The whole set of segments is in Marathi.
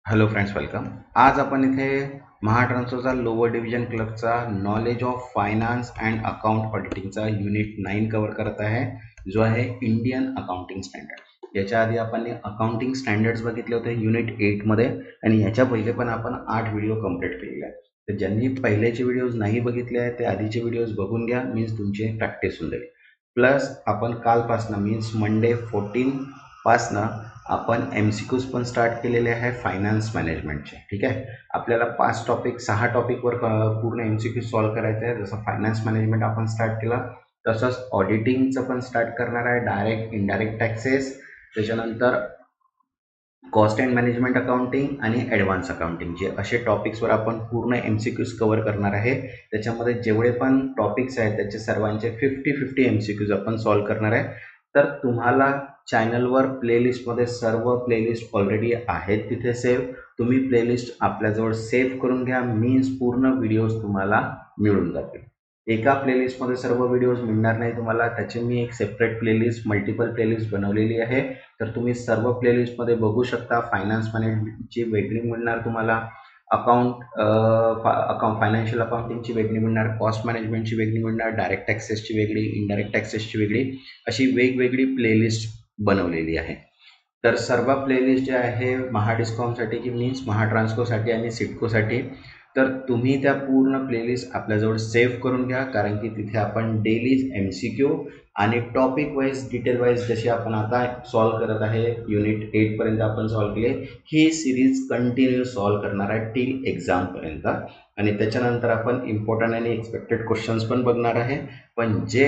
Hello friends, welcome. आज आपण इथे महाट्रान्सफरचा लोअर डिव्हिजन क्लर्कचा knowledge of finance and account ऑडिटिंगचा युनिट 9 कव्हर करत आहे, जो आहे इंडियन अकाउंटिंग स्टँडर्ड. याच्या आधी आपण अकाउंटिंग स्टँडर्ड्स बघितले होते युनिट 8मध्ये, आणि याच्या पहिले पण आपण 8 व्हिडिओ कंप्लीट केलेले आहेत. तर ज्यांनी पहिलेचे व्हिडिओज नाही बघितले आहेत ते आधीचे व्हिडिओज बघून घ्या, मीन्स तुमची प्रॅक्टिस होऊन जाईल. प्लस आपण कालपासनं मीन्स मंडे 14 पासनं आपण MCQs पण स्टार्ट केलेले आहे फायनान्स मॅनेजमेंटचे. ठीक आहे, आपल्याला 6 टॉपिकवर पूर्ण MCQ सॉल्व्ह करायचं आहे. जसं फायनान्स मॅनेजमेंट आपण स्टार्ट केलं, तसंच ऑडिटिंगचं पण स्टार्ट करणार आहे, डायरेक्ट इनडायरेक्ट टॅक्सेस, त्याच्यानंतर कॉस्ट अँड मॅनेजमेंट अकाउंटिंग आणि ॲडव्हान्स अकाउंटिंग, जे असे टॉपिक्सवर आपण पूर्ण MCQs कव्हर करणार आहे. त्याच्यामध्ये जेवढे पण टॉपिक्स आहेत त्याचे सर्वांचे 50-50 MCQs आपण सॉल्व्ह करणार आहे. तर तुम्हाला चॅनलवर प्लेलिस्टमध्ये सर्व प्लेलिस्ट ऑलरेडी आहेत तिथे सेव्ह. तुम्ही प्लेलिस्ट आपल्याजवळ सेव्ह करून घ्या, मीन्स पूर्ण व्हिडिओज तुम्हाला मिळून जातील. एका प्लेलिस्टमध्ये सर्व व्हिडिओज मिळणार नाही तुम्हाला, त्याची मी एक सेपरेट प्लेलिस्ट, मल्टिपल प्लेलिस्ट बनवलेली आहे. तर तुम्ही सर्व प्लेलिस्टमध्ये बघू शकता. फायनान्स मॅनेजमेंटची वेगळी मिळणार तुम्हाला, फायनान्शियल अकाउंटिंगची वेगळी मिळणार, कॉस्ट मॅनेजमेंटची वेगळी मिळणार, डायरेक्ट टॅक्सेसची वेगळी, इनडायरेक्ट टॅक्सेसची वेगळी, अशी वेगवेगळी प्लेलिस्ट बनवलेली आहे. तर सर्व प्लेलिस्ट जे आहे महाडिस्कॉमसाठी की मीन्स महाट्रान्सकोसाठी आणि सिडकोसाठी, तर तुम्ही त्या पूर्ण प्लेलिस्ट आपल्याजवळ सेव्ह करून घ्या, कारण की तिथे आपण डेलीज MCQ आणि टॉपिक वाईज, डिटेल वाईज, जशी आपण आता सॉल्व्ह करत आहे युनिट 8पर्यंत आपण सॉल्व्ह केले, ही सिरीज कंटिन्यू सॉल्व्ह करणार आहे टिल एक्झामपर्यंत. आणि त्याच्यानंतर आपण इम्पॉर्टंट आणि एक्सपेक्टेड क्वेश्चन्स पण बघणार आहे. पण जे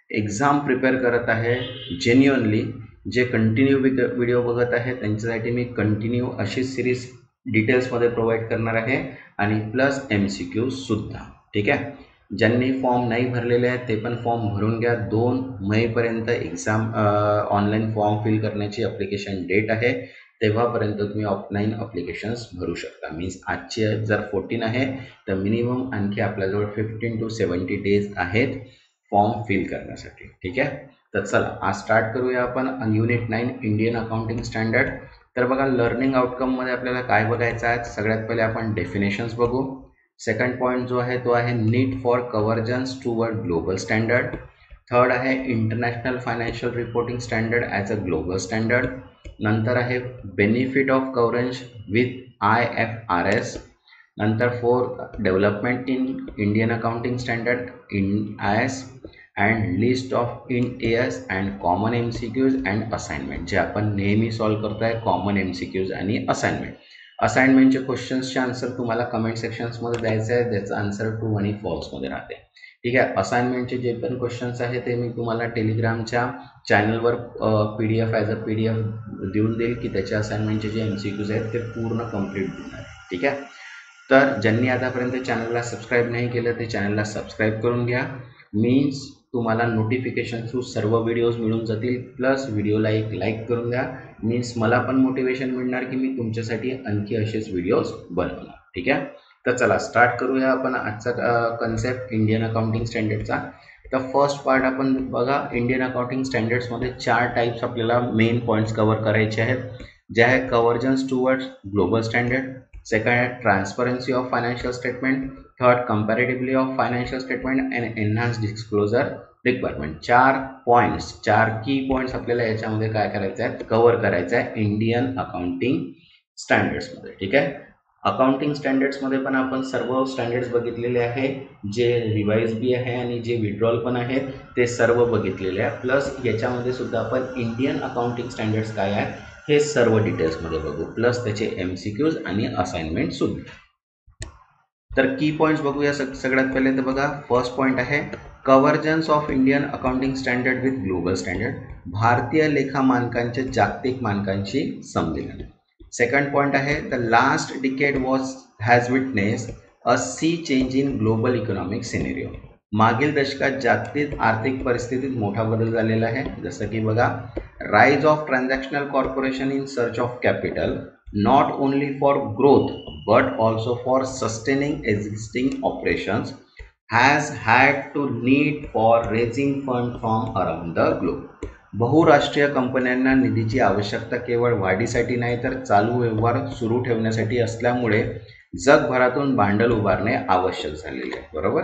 एक्झाम प्रिपेअर करत आहे जेन्युअनली, जे कंटिन्यू व्हिडिओ बघत आहे, त्यांच्यासाठी मी कंटिन्यू अशी सिरीज डिटेल्समध्ये प्रोव्हाइड करणार आहे, आणि प्लस MCQ सुद्धा. ठीक आहे, ज्यांनी फॉर्म नाही भरलेले आहेत ते पण फॉर्म भरून घ्या. 2 मेपर्यंत एक्झाम ऑनलाईन फॉर्म फिल करण्याची अप्लिकेशन डेट आहे, तेव्हापर्यंत तुम्ही ऑफलाईन अप्लिकेशन्स भरू शकता. मीन्स आजची जर 14 आहे तर मिनिमम आणखी आपल्याजवळ 15 to 70 डेज आहेत फॉर्म फिल करण्यासाठी. ठीक आहे, तर चला आज स्टार्ट करूया आपण युनिट 9 इंडियन अकाउंटिंग स्टँडर्ड. तर बघा, लर्निंग आउटकममध्ये आपल्याला काय बघायचं आहे. सगळ्यात पहिले आपण डेफिनेशन्स बघू. सेकंड पॉईंट जो आहे तो आहे need for convergence toward global standard. Third आहे international financial reporting standard as a global standard. नंतर आहे benefit of coverage with IFRS. नंतर fourth, development in Indian accounting standard in IS and list of in AS and common MCQs and assignment, जे आपण नेहमी सॉल्व्ह करतोय, कॉमन MCQs आणि असाइनमेंट. असाइनमेंटचे क्वेश्चन्सचे आन्सर तुम्हाला कमेंट सेक्शन्समध्ये द्यायचं आहे, ज्याचं आन्सर ट्रू आणि फॉल्समध्ये राहते. ठीक आहे, असाइनमेंटचे जे पण क्वेश्चन्स आहेत ते मी तुम्हाला टेलिग्रामच्या चॅनलवर PDF ॲज अ PDF देऊन देईल, की त्याच्या असाइनमेंटचे जे MCQs आहेत ते पूर्ण कंप्लीट होणार. ठीक आहे, तर ज्यांनी आतापर्यंत चॅनलला सबस्क्राईब नाही केलं ते चॅनलला सबस्क्राईब करून घ्या, मीन्स तुम्हाला नोटिफिकेशन थ्रू सर्व व्हिडिओज मिळून जातील. प्लस व्हिडिओला एक लाईक करून द्या, मीन्स मला पण मोटिवेशन मिळणार की मी तुमच्यासाठी आणखी असेच व्हिडिओज बनवणार. ठीक आहे, तर चला स्टार्ट करूया आपण आजचा कन्सेप्ट इंडियन अकाउंटिंग स्टँडर्डचा. तर फर्स्ट पार्ट आपण बघा, इंडियन अकाउंटिंग स्टँडर्ड्समध्ये 4 टाईप्स आपल्याला मेन पॉईंट्स कव्हर करायचे आहेत, जे आहे कव्हर्जन्स टुवर्ड्स ग्लोबल स्टँडर्ड. सेकंड आहे transparency of financial statement. Third, comparatively of financial statement and enhance disclosure requirement. 4 points, 4 की पॉईंट्स आपल्याला याच्यामध्ये काय करायचं आहे, कव्हर करायचं आहे इंडियन अकाउंटिंग स्टँडर्ड्समध्ये. ठीक आहे, अकाउंटिंग स्टँडर्ड्समध्ये पण आपण सर्व स्टँडर्ड्स बघितलेले आहे, जे रिवाइज बी आहे आणि जे विड्रॉल पण आहेत ते सर्व बघितलेले आहे. प्लस याच्यामध्ये सुद्धा आपण इंडियन अकाउंटिंग स्टँडर्ड्स काय आहे हे सर्व डिटेल्समध्ये बघू, प्लस त्याचे MCQs आणि असाइनमेंट सुद्धा. तर की पॉईंट्स बघूया. सगळ्यात पहिले तर बघा, फर्स्ट पॉईंट आहे convergence of Indian accounting standard with global standard, भारतीय लेखा मानकांच्या जागतिक मानकांशी संमेलन. सेकंड पॉईंट आहे the last decade has witness a sea change in global economic scenario, मागील दशकात जागतिक आर्थिक परिस्थितीत मोठा बदल झालेला आहे. जसं की बघा, rise of transactional corporation in search of capital, not only for growth but also for sustaining existing operations, has had to need for raising funds from around the globe. बहुराष्ट्रीय कंपन्यांना निधीची आवश्यकता केवळ वाढीसाठी नाही तर चालू व्यवहार सुरू ठेवण्यासाठी असल्यामुळे जगभरातून भांडवल उभारणे आवश्यक झालेले आहे. बरोबर.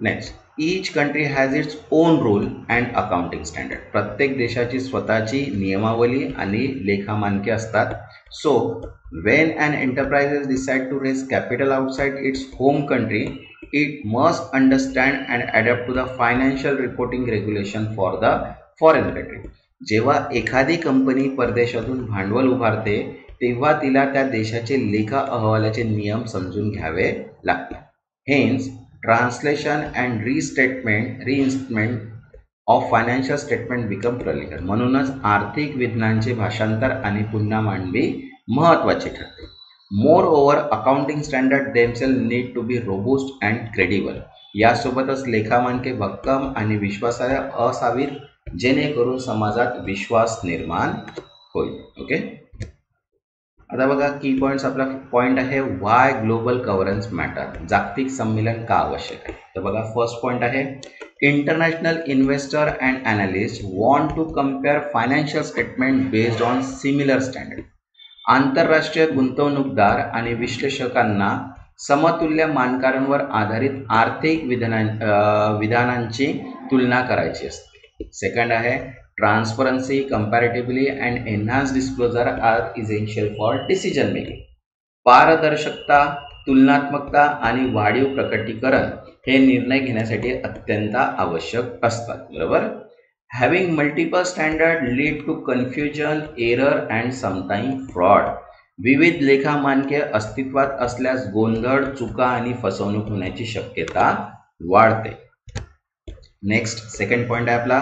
Next, each country has its own rule and accounting standard. प्रत्येक देशाची स्वतःची नियमावली आणि लेखा मानके असतात. So when an enterprise decide to raise capital outside its home country, it must understand and adapt to the financial reporting regulation for the foreign country. जेव्हा एखादी कंपनी परदेशातून भांडवल उभारते तेव्हा तिला त्या देशाचे लेखा अहवालाचे नियम समजून घ्यावे लागतात. Hence translation and reinstatement of financial statement become critical. म्हणूनच आर्थिक विधानांचे भाषांतर आणि पुन्हा मांडणी महत्वाचे ठरते. Moreover accounting standard themselves need to be robust and credible. यासोबतच लेखा मानके भक्कम आणि विश्वासार्ह असावीत जेणेकरून समाजात विश्वास निर्माण होईल. ओके. आता बघा की पॉइंट्स. आपला पॉइंट आहे व्हाय ग्लोबल गव्हर्नन्स मॅटर. जागतिक संमेलन का आवश्यक आहे. तर बघा फर्स्ट पॉइंट आहे international investor and analyst want to compare financial statement based on similar standard. आंतरराष्ट्रीय गुंतवणूकदार आणि विश्लेषकांना समतुल्य मानकांवर आधारित आर्थिक विधानांची तुलना करायची असते. सेकंड आहे transparency, comparativity and enhance disclosure are essential for decision making. पारदर्शकता, तुलनात्मकता आणि वाढीव प्रकटीकरण हे निर्णय घेण्यासाठी अत्यंत आवश्यक असतात. बरोबर. Having multiple standards lead to confusion, error and sometimes fraud. विविध लेखा मानके अस्तित्वात असल्यास गोंधळ, चुका आणि फसवणूक होण्याची शक्यता वाढते. नेक्स्ट सेकंड पॉइंट आहे आपला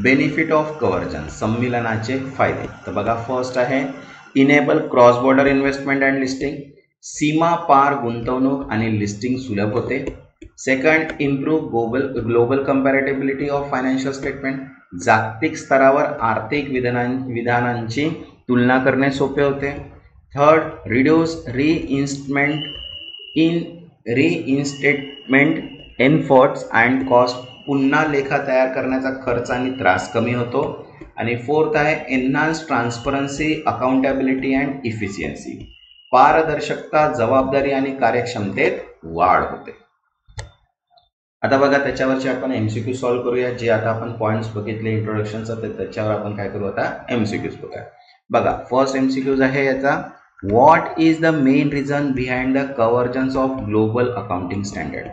बेनिफिट ऑफ कन्व्हर्जन्स. संमेलनाचे फायदे. तर बघा फर्स्ट आहे enable cross border investment and listing. सीमा पार गुंतवणूक आणि लिस्टिंग सुलभ होते. Second, improve global comparability of financial statement. जागतिक स्तरावर आर्थिक विधानांची तुलना करणे सोपे होते. Third, reduce reinstatement efforts and cost. पुन्हा लेखा तयार करण्याचा खर्च आणि त्रास कमी होतो. आणि फोर्थ आहे enhance transparency, accountability and efficiency. पारदर्शकता, जबाबदारी आणि कार्यक्षमतेत वाढ होते. आता बघा त्याच्यावरचे आपण एमसीक्यू सॉल्व्ह करूया. जे आता आपण पॉइंट्स बघितले इंट्रोडक्शनचं तर त्याच्यावर आपण काय करू आता एमसीक्यूज बघा. बघा फर्स्ट एमसीक्यूज आहे याचा what is the main reason behind the convergence of global accounting standard.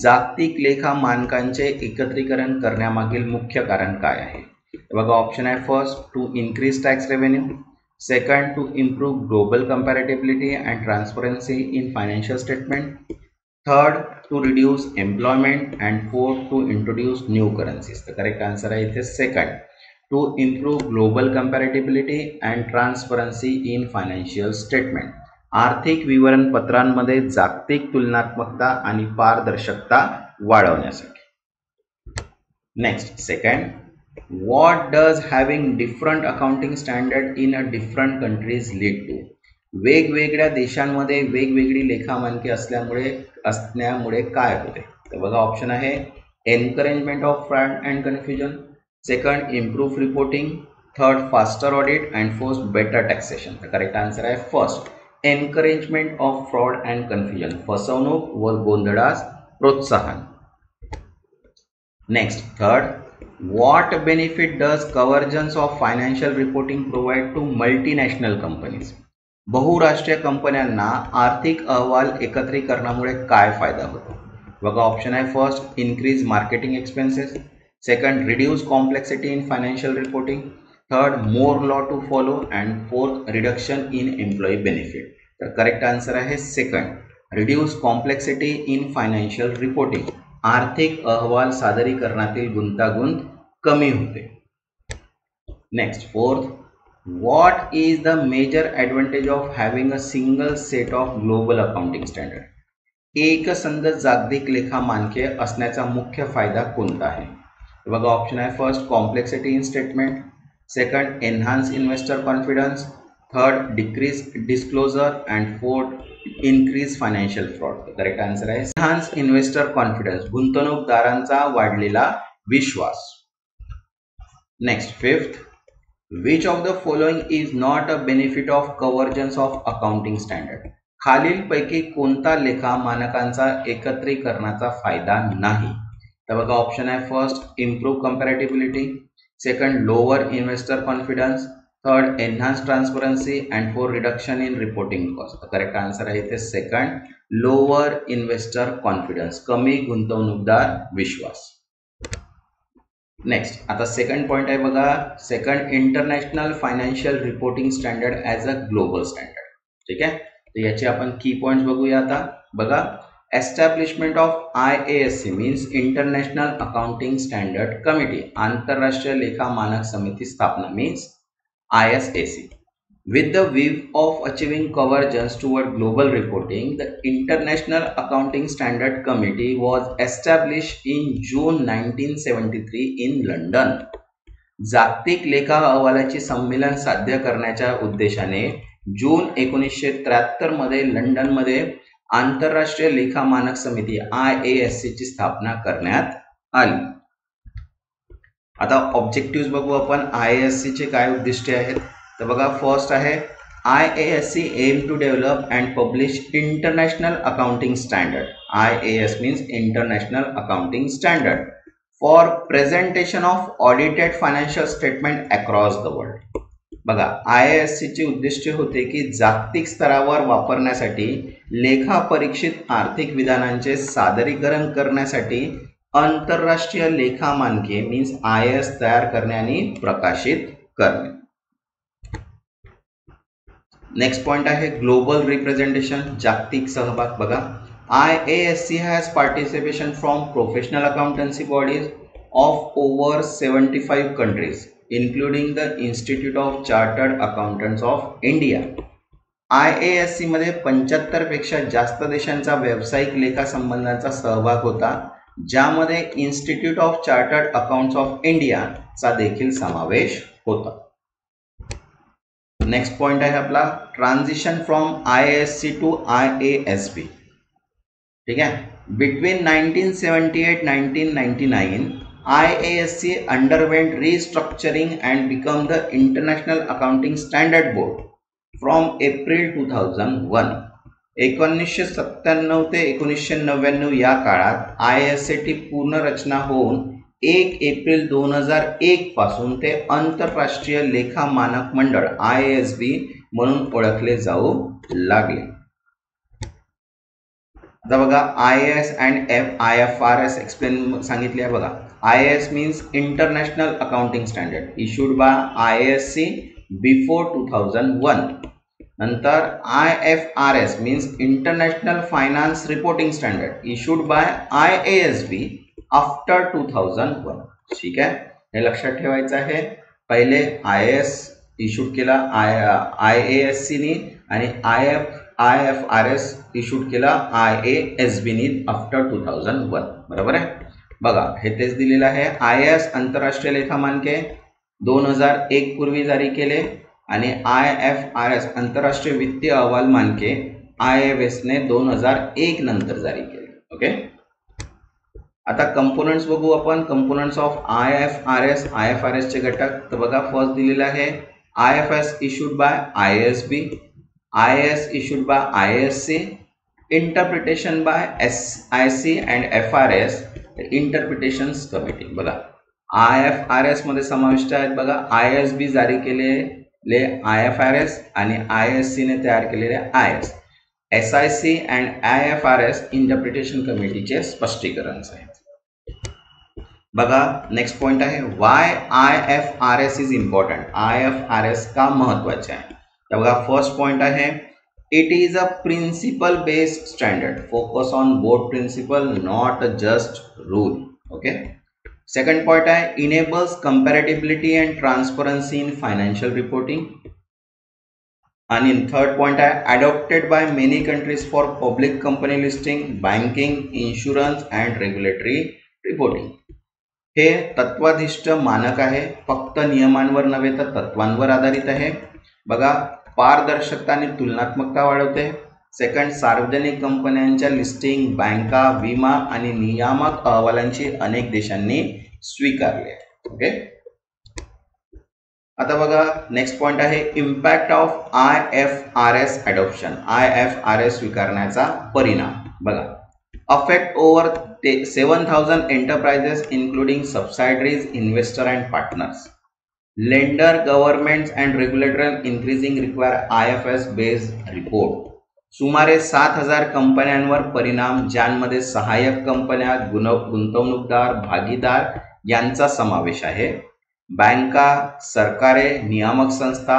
जागतिक लेखा मानकांचे एकत्रीकरण करण्यामागील मुख्य कारण काय आहे. बघा ऑप्शन आहे first to increase tax revenue. Second to improve global comparability and transparency in financial statement. Third, to reduce employment. And fourth, to introduce new currencies. तर करेक्ट आन्सर आहे इथे second, to improve global comparability and transparency in financial statement. आर्थिक विवरणपत्रांमध्ये जागतिक तुलनात्मकता आणि पारदर्शकता वाढवण्यासाठी. Next second, what does having different accounting standard in a different countries lead to. वेगवेगळ्या देशांमध्ये वेगवेगळी लेखा मानके असण्यामुळे काय होते. तर बघा ऑप्शन आहे encouragement of fraud and confusion. Second, improve reporting. Third, faster audit. And fourth, better taxation. तर करेक्ट आन्सर आहे first, encouragement of fraud and confusion. फसवणूक व गोंधळास प्रोत्साहन. Next third, what benefit does convergence of financial reporting provide to multinational companies. बहुराष्ट्रीय कंपन्यांना आर्थिक अहवाल एकत्रीकरणामुळे काय फायदा होतो. बघा ऑप्शन आहे first, increase marketing expenses. Second, reduce complexity in financial reporting. Third, more law to follow. And fourth, reduction in employee benefit. तर करेक्ट आन्सर आहे second, reduce complexity in financial reporting. आर्थिक अहवाल सादरीकरणातील गुंतागुंत कमी होते. Next fourth, what is the major advantage of having a single set of global accounting standard. एकसंध जागतिक लेखा मानके असण्याचा मुख्य फायदा कोणता आहे. बघा ऑप्शन आहे first, complexity in statement. Second, enhance investor confidence. Third, decrease disclosure. And fourth, increase financial fraud. Correct answer आहे एनहान्स इन्व्हेस्टर कॉन्फिडन्स. गुंतवणूकदारांचा वाढलेला विश्वास. Next fifth, which of the following is not a benefit of convergence of accounting standard. खालील पैकी कोणता लेखा मानकांचा एकत्रीकरणाचा फायदा नाही. तर बघा ऑप्शन आहे first improve comparability, second lower investor confidence, third enhance transparency and four reduction in reporting cost. Correct answer आहे इथे सेकंड, लोअर इन्व्हेस्टर कॉन्फिडन्स, कमी गुंतवणूकदार विश्वास. नेक्स्ट आता सेकंड पॉइंट आहे बघा, second international financial reporting standard as a global standard. ठीक आहे, तर याचे आपण की पॉइंट्स बघूया. आता बघा, establishment of IASC means international accounting standard committee, आंतरराष्ट्रीय लेखा मानक समिती स्थापना means ISAC. With the view of achieving convergence toward global reporting, the International Accounting Standard Committee was established in June 1973 in London. जागतिक लेखा अहवालाची संमेलन साध्य करण्याच्या उद्देशाने जून 1973 मध्ये लंडन मध्ये आंतरराष्ट्रीय लेखा मानक समिती IASC ची स्थापना करण्यात आली. आता ऑब्जेक्टिव्ह बघू आपण, IASC चे काय उद्दिष्टे आहेत. तर बघा फर्स्ट आहे IASC aim to develop and publish international accounting standard. IAS means international accounting standard for presentation of audited financial statement across the world. बघा IASC ची उद्दिष्टे होते की जागतिक स्तरावर वापरण्यासाठी लेखा परीक्षित आर्थिक विधानांचे सादरीकरण करण्यासाठी आंतरराष्ट्रीय लेखा मानके मीन्स IAS तयार करणे आणि प्रकाशित करणे. नेक्स्ट पॉइंट आहे ग्लोबल रिप्रेझेंटेशन, जागतिक सहभाग. बघा IASC has participation from professional accountancy bodies of over 75 countries including the institute of chartered accountants of India. IASC मध्ये 75 पेक्षा जास्त देशांचा व्यावसायिक लेखा संबंधांचा सहभाग होता, ज्यामध्ये institute of chartered accounts of India चा देखील समावेश होता. नेक्स्ट पॉइंट आहे आपला transition from IASC to IASB. ठीक आहे, between 1978-1999 IASC underwent restructuring and become the international accounting standard board from April 2001. 1997 ते 1999 या काळात IASC पूर्ण रचना होऊन 1 एप्रिल 2001 पासून ते आंतरराष्ट्रीय लेखा मानक मंडळ IASB म्हणून ओळखले जाऊ लागले. आता बघा IAS अँड IFRS एक्सप्लेन सांगितले आहे. बघा IAS means international accounting standard issued by IASC before 2001. नंतर IFRS means international finance reporting standard issued by IASB after 2001. ठीक आहे, हे लक्षात ठेवायचं आहे. पहिले IAS इश्यूड केला IASC नी आणि IFRS इश्यूड केला IASB नी आफ्टर 2001. बरोबर आहे. बघा हे तेच दिलेलं आहे. IAS आंतरराष्ट्रीय लेखा मानके 2001 पूर्वी जारी केले आणि IFRS आंतरराष्ट्रीय वित्तीय अहवाल मानके IAS ने 2001 नंतर जारी केले. ओके, आता कंपोनंट्स बघू आपण. कंपोनंट्स ऑफ IFRS चे घटक. तर बघा फर्स्ट दिलेला आहे IFRS issued by IASB, IAS issued by IASC, interpretation by SIC and FRS interpretations committee. बघा IFRS मध्ये समाविष्ट आहेत बघा IASB जारी केलेले IFRS आणि IASC ने तयार केलेले IAS. SIC and IFRS interpretation कमिटीचे स्पष्टीकरण आहेत. बघा नेक्स्ट पॉइंट आहे why IFRS is important. IFRS का महत्वाचे आहे. तर बघा फर्स्ट पॉइंट आहे it is a principle based standard, focus on board principle not just rule. Okay, second point आहे enables comparability and transparency in financial reporting. आणि थर्ड पॉइंट आहे adopted by many countries for public company listing, banking, insurance and regulatory reporting. हे तत्वाधिष्ठ मानक आहे, फक्त नियमांवर नव्हे तर तत्वांवर आधारित आहे. बघा पारदर्शकता आणि तुलनात्मकता वाढवते. सेकंड, सार्वजनिक कंपन्यांच्या लिस्टिंग, बँका, विमा आणि नियामक अहवालांची अनेक देशांनी स्वीकारले. ओके, आता बघा नेक्स्ट पॉइंट आहे impact of IFRS adoption. IFRS स्वीकारण्याचा परिणाम. बघा affect over 7,000 enterprises including subsidiaries, investor and partners. Lender, governments and regulator increasing require IFRS based report. सुमारे 7,000 कंपन्यांवर परिणाम, ज्यांमध्ये सहाय्यक कंपन्या, गुंतवणूकदार, भागीदार यांचा समावेश आहे. बँका, सरकारे, नियामक संस्था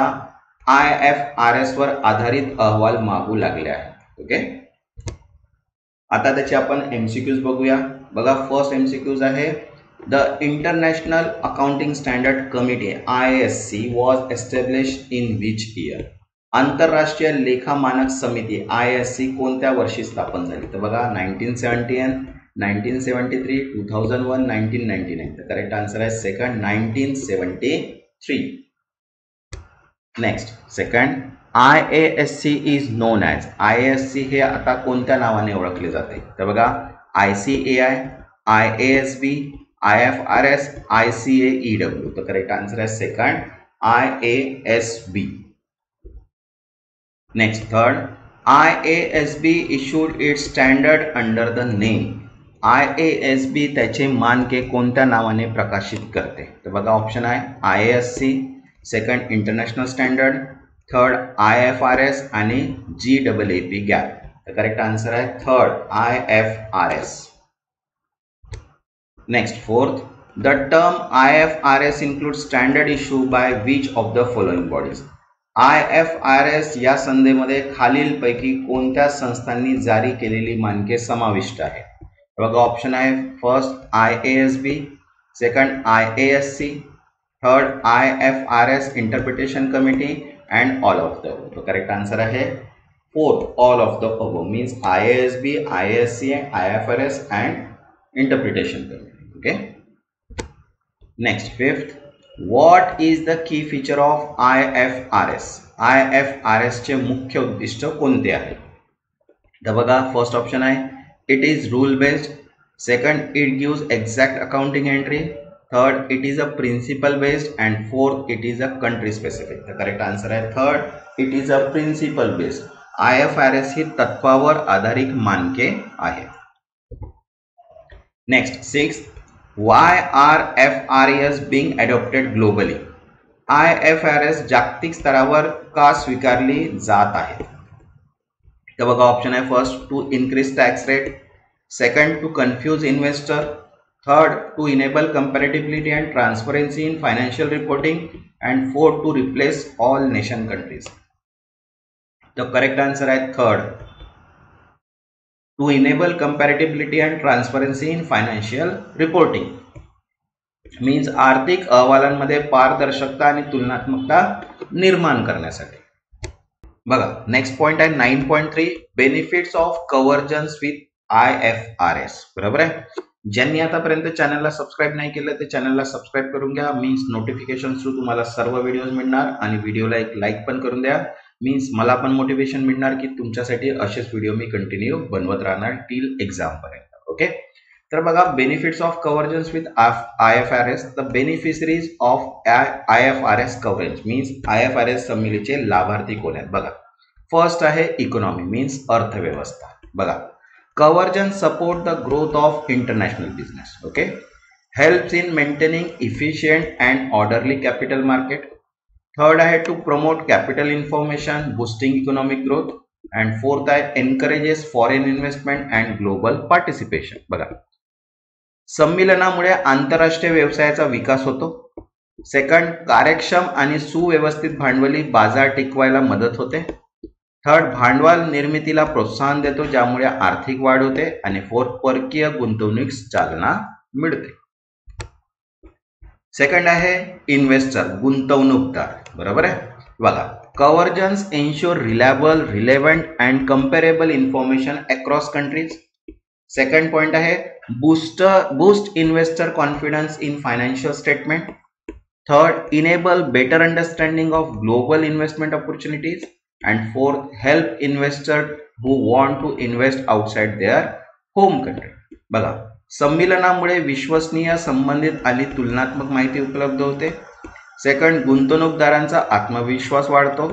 IFRS वर आधारित अहवाल मागू लागले आहेत. ओके, आता त्याचे आपण MCQs बघूया. बघा फर्स्ट MCQs आहे the international accounting standard committee IASC was established in which year. आंतरराष्ट्रीय लेखा मानक समिती IASC कोणत्या वर्षी स्थापन झाली? तर बघा 1971, 1973, 2001, 1999. तर करेक्ट आन्सर आहे second 1973. Next second IASC is non as. IASC हे आता कोणत्या नावाने ओळखले जाते? तर बघा ICAI, IASB, IFRS, ICAEW. तर करेक्ट आन्सर आहे second IASB. Next third IASB issued its standard under the name. IASB त्याचे मानके कोणत्या नावाने प्रकाशित करते? तर बघा ऑप्शन आहे IASC, second international standard, third IFRS आणि GAAP गॅप. तर करेक्ट आन्सर आहे third IFRS. Next fourth the term IFRS includes standard issue by which of the following bodies. IFRS या संधीमध्ये खालीलपैकी कोणत्या संस्थांनी जारी केलेली मानके समाविष्ट आहे? बघा ऑप्शन आहे first IASB, second IASC, third IFRS interpretation committee and all of the above. तो करेक्ट आन्सर आहे fourth all of the above means IASB, IASC, IFRS and interpretation committee. Okay, next fifth what is the key feature of IFRS. IFRS चे मुख्य उद्दिष्ट कोणते आहे? तर बघा फर्स्ट ऑप्शन आहे it is rule based, second it gives exact accounting entry, third it is a principle based and fourth it is a country specific. तर करेक्ट आन्सर आहे third it is a principle based. IFRS ही तत्वावर आधारित मानके आहे. Next sixth Why are FRS being adopted globally? IFRS जागतिक स्तरावर का स्वीकारली जात आहे? तर बघा ऑप्शन आहे first to increase tax rate, second to confuse investor, third to enable comparability and transparency in financial reporting and fourth to replace all nation countries. तर करेक्ट आन्सर आहे third to enable comparability and transparency in financial reporting. Means आर्थिक अहवालांमध्ये पारदर्शकता आणि तुलनात्मकता निर्माण करण्यासाठी. बघा नेक्स्ट पॉइंट आहे 9.3 benefits of convergence with IFRS. बरोबर आहे. ज्यांनी आतापर्यंत चॅनलला सबस्क्राईब नाही केलं ते चॅनलला सबस्क्राईब करून घ्या. मीन्स नोटिफिकेशन थ्रू तुम्हाला सर्व व्हिडिओज मिळणार आणि व्हिडिओला एक लाईक पण करून द्या. मीन्स मला पण मोटिवेशन मिळणार की तुमच्यासाठी असेच व्हिडिओ मी कंटिन्यू बनवत राहणार टिल एक्झाम पर्यंत. ओके, तर बघा benefits of convergence with IFRS. The beneficiaries of IFRS coverage means IFRS सम्मिलीचे लाभार्थी कोण आहेत? बघा फर्स्ट आहे इकॉनॉमी मीन्स अर्थव्यवस्था. बघा convergence support the growth of international business. Okay, helps in maintaining efficient and orderly capital market. Third आहे to promote capital information boosting economic growth and fourth आहे encourages foreign investment and global participation. बघा संमेलनामुळे आंतरराष्ट्रीय व्यवसायाचा विकास होतो. सेकंड कार्यक्षम आणि सुव्यवस्थित भांडवली बाजार टिकवायला मदत होते. थर्ड भांडवल निर्मितीला प्रोत्साहन देतो ज्यामुळे आर्थिक वाढ होते आणि फोर्थ परकीय गुंतवणुकीस चालना मिळते. सेकंड आहे इन्व्हेस्टर गुंतवणूकदार. बरोबर आहे. बघा convergence ensure reliable relevant and comparable information across countries. Second point आहे boost investor confidence in financial statement. Third enable better understanding of global investment opportunities and fourth help investor who want to invest outside their home country. बघा संमेलनामुळे विश्वसनीय संबंधित आणि तुलनात्मक माहिती उपलब्ध होते. सेकंड, गुंतवणूकदारांचा आत्मविश्वास वाढतो.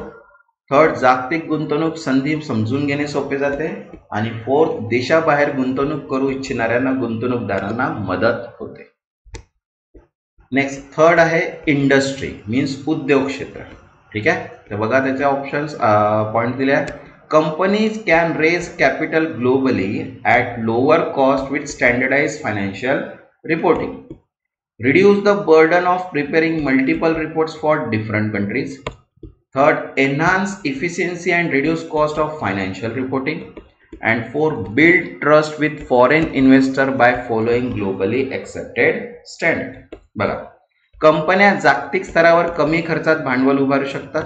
थर्ड, जागतिक गुंतवणूक संधी समजून घेणे सोपे जाते. आणि फोर्थ, देशाबाहेर गुंतवणूक करू इच्छिणाऱ्यांना गुंतवणूकदारांना मदत होते. नेक्स्ट थर्ड आहे इंडस्ट्री मीन्स उद्योग क्षेत्र. ठीक आहे, तर बघा त्याचे ऑप्शन्स पॉइंट दिले आहे. Companies can raise capital globally at lower cost with standardize financial reporting. Reduce the burden of preparing multiple reports for different countries. Third, enhance efficiency and reduce cost of financial reporting. And fourth, build trust with foreign investor by following globally accepted standard. बघा, कंपन्या जागतिक स्तरावर कमी खर्चात भांडवल उभारू शकतात.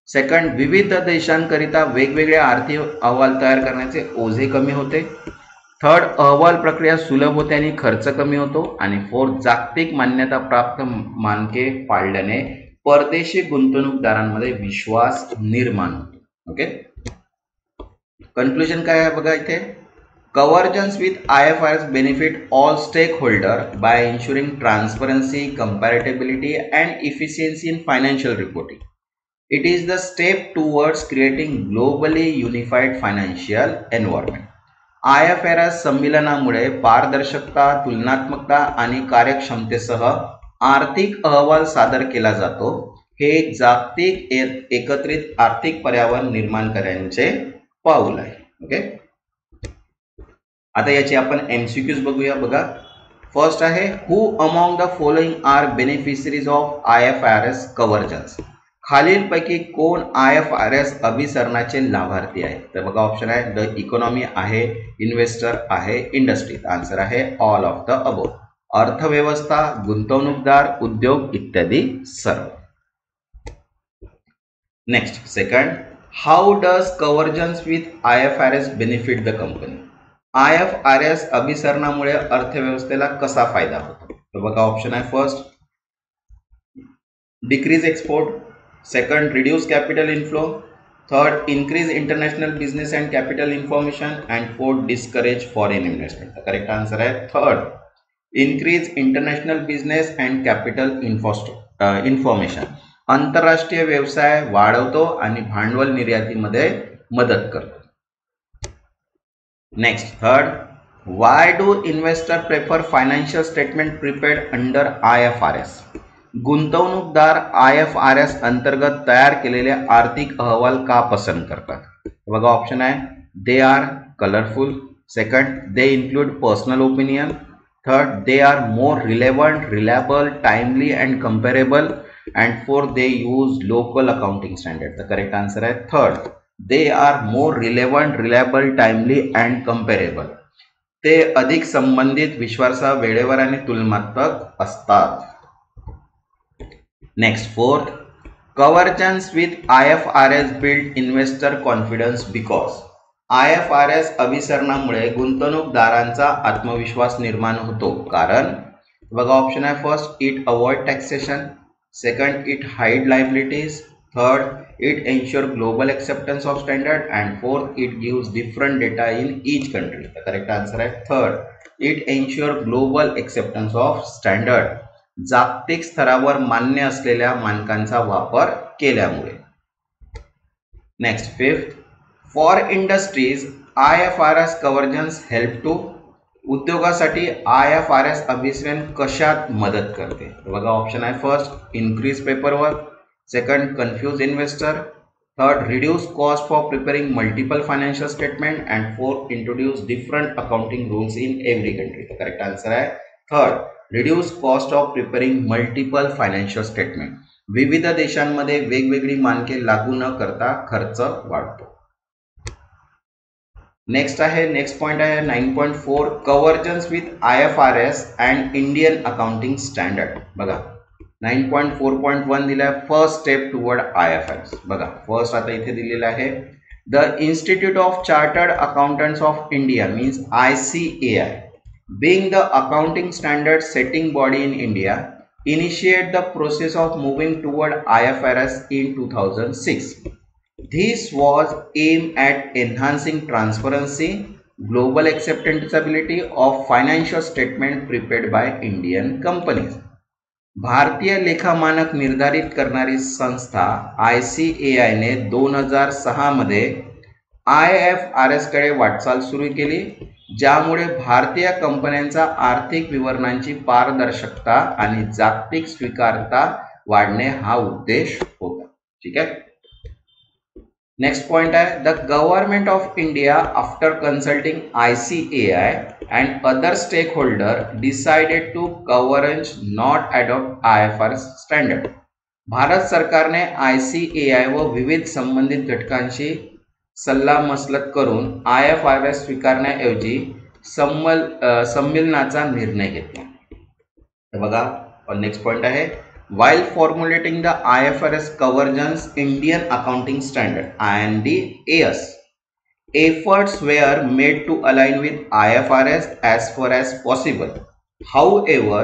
सेकंड, विविध देशांकरिता वेगवेगळे आर्थिक अहवाल तयार करण्याचे ओझे कमी होते. थर्ड, अहवाल प्रक्रिया सुलभ होते आणि खर्च कमी होतो. आणि फोर्थ, जागतिक मान्यता प्राप्त मानके पाळल्याने परदेशी गुंतवणूकदारांमध्ये विश्वास निर्माण होतो. ओके, कन्क्लुजन काय आहे बघा इथे. Convergence with IFRS benefit all stakeholders by ensuring transparency, comparability, and efficiency in financial reporting. It is the step towards creating globally unified financial environment. IFRS संमेलनामुळे पारदर्शकता, तुलनात्मकता आणि कार्यक्षमतेसह आर्थिक अहवाल सादर केला जातो. हे जागतिक एकत्रित आर्थिक पर्यावरण निर्माण करण्याचे पाऊल आहे. ओके, आता याची आपण MCQs बघूया. बघा, फर्स्ट आहे, who among the following are beneficiaries of IFRS convergence. खालीलपैकी कोण IFRS अभिसरणाचे लाभार्थी आहे. तर बघा ऑप्शन आहे, द इकॉनॉमी आहे, इन्व्हेस्टर आहे, इंडस्ट्री. आन्सर आहे ऑल ऑफ द अबोव. अर्थव्यवस्था, गुंतवणूकदार, उद्योग इत्यादी सर्व. Next second, how does convergence with IFRS benefit the company. IFRS अभिसरणामुळे अर्थव्यवस्थेला कसा फायदा होतो. तर बघा ऑप्शन आहे, first, decrease export. Second, reduce capital inflow. Third, increase international business and capital information. And fourth, discourage foreign investment. Correct answer आहे third, increase international business and capital information. आंतरराष्ट्रीय व्यवसाय वाढवतो आणि भांडवल निर्यातीमध्ये मदत करतो. Next third, why do investor prefer financial statement prepared under IFRS. गुंतवणूकदार IFRS अंतर्गत तयार केलेले आर्थिक अहवाल का पसंत करतात. बघा ऑप्शन आहे, they are colourful. Second, they include personal opinion. Third, they are more relevant, reliable, timely and comparable. And fourth, they use local accounting standard. तर करेक्ट आन्सर आहे third, they are more relevant, reliable, timely and comparable. ते अधिक संबंधित, विश्वासार्ह, वेळेवर आणि तुलनात्मक असतात. Next fourth, convergence with IFRS build investor confidence because. IFRS अभिसरणामुळे गुंतवणूकदारांचा आत्मविश्वास निर्माण होतो कारण. बघा ऑप्शन आहे, first, it avoid taxation. Second, it hide liabilities. Third, it ensure global acceptance of standard. And fourth, it gives different data in each country. The correct answer is third, it ensure global acceptance of standard. जागतिक स्तरावर मान्य असलेल्या मानकांचा वापर केल्यामुळे. Next fifth, for industries IFRS convergence help to. उद्योगासाठी IFRS अभिसरण कशात मदत करते. बघा ऑप्शन आहे, first, increase paperwork. Second, confuse investor. Third, reduce cost for preparing multiple financial statement. And fourth, introduce different accounting rules in every country. The correct answer is third, reduce cost of preparing multiple financial statement. विविध देशांमध्ये वेगवेगळी मानके लागू न करता खर्च वाढतो. नेक्स्ट आहे, नेक्स्ट पॉइंट आहे 9.4, convergence with IFRS and Indian accounting standard. बघा 9.4.1 दिला आहे, फर्स्ट स्टेप टुवर्ड IFRS. बघा फर्स्ट आता इथे दिलेला आहे, the institute of chartered accountants of India means ICAI being the accounting standard setting body in India initiate the process of moving toward IFRS in 2006. This was aimed at enhancing transparency, global acceptability of financial statement prepared by Indian companies. भारतीय लेखा मानक निर्धारित करणारी संस्था ICAI ने 2006 मध्ये IFRS कडे वाटचाल सुरू केली, ज्यामुळे भारतीय कंपन्यांचा आर्थिक विवरणांची पारदर्शकता आणि जागतिक स्वीकारता वाढणे हा उद्देश होता. ठीक आहे. नेक्स्ट पॉइंट आहे, the government of India after consulting ICAI and other stakeholder decided to governance not adopt IFRS standard. Bharat सरकारने ICAI व विविध संबंधित घटकांशी सल्ला मसलत करून IFRS स्वीकारण्याऐवजी संमेलनाचा निर्णय घेतला. तर बघा नेक्स्ट पॉइंट आहे, while formulating the IFRS convergence Indian Accounting Standard IND-AS, efforts were made to align with IFRS as far as possible. However,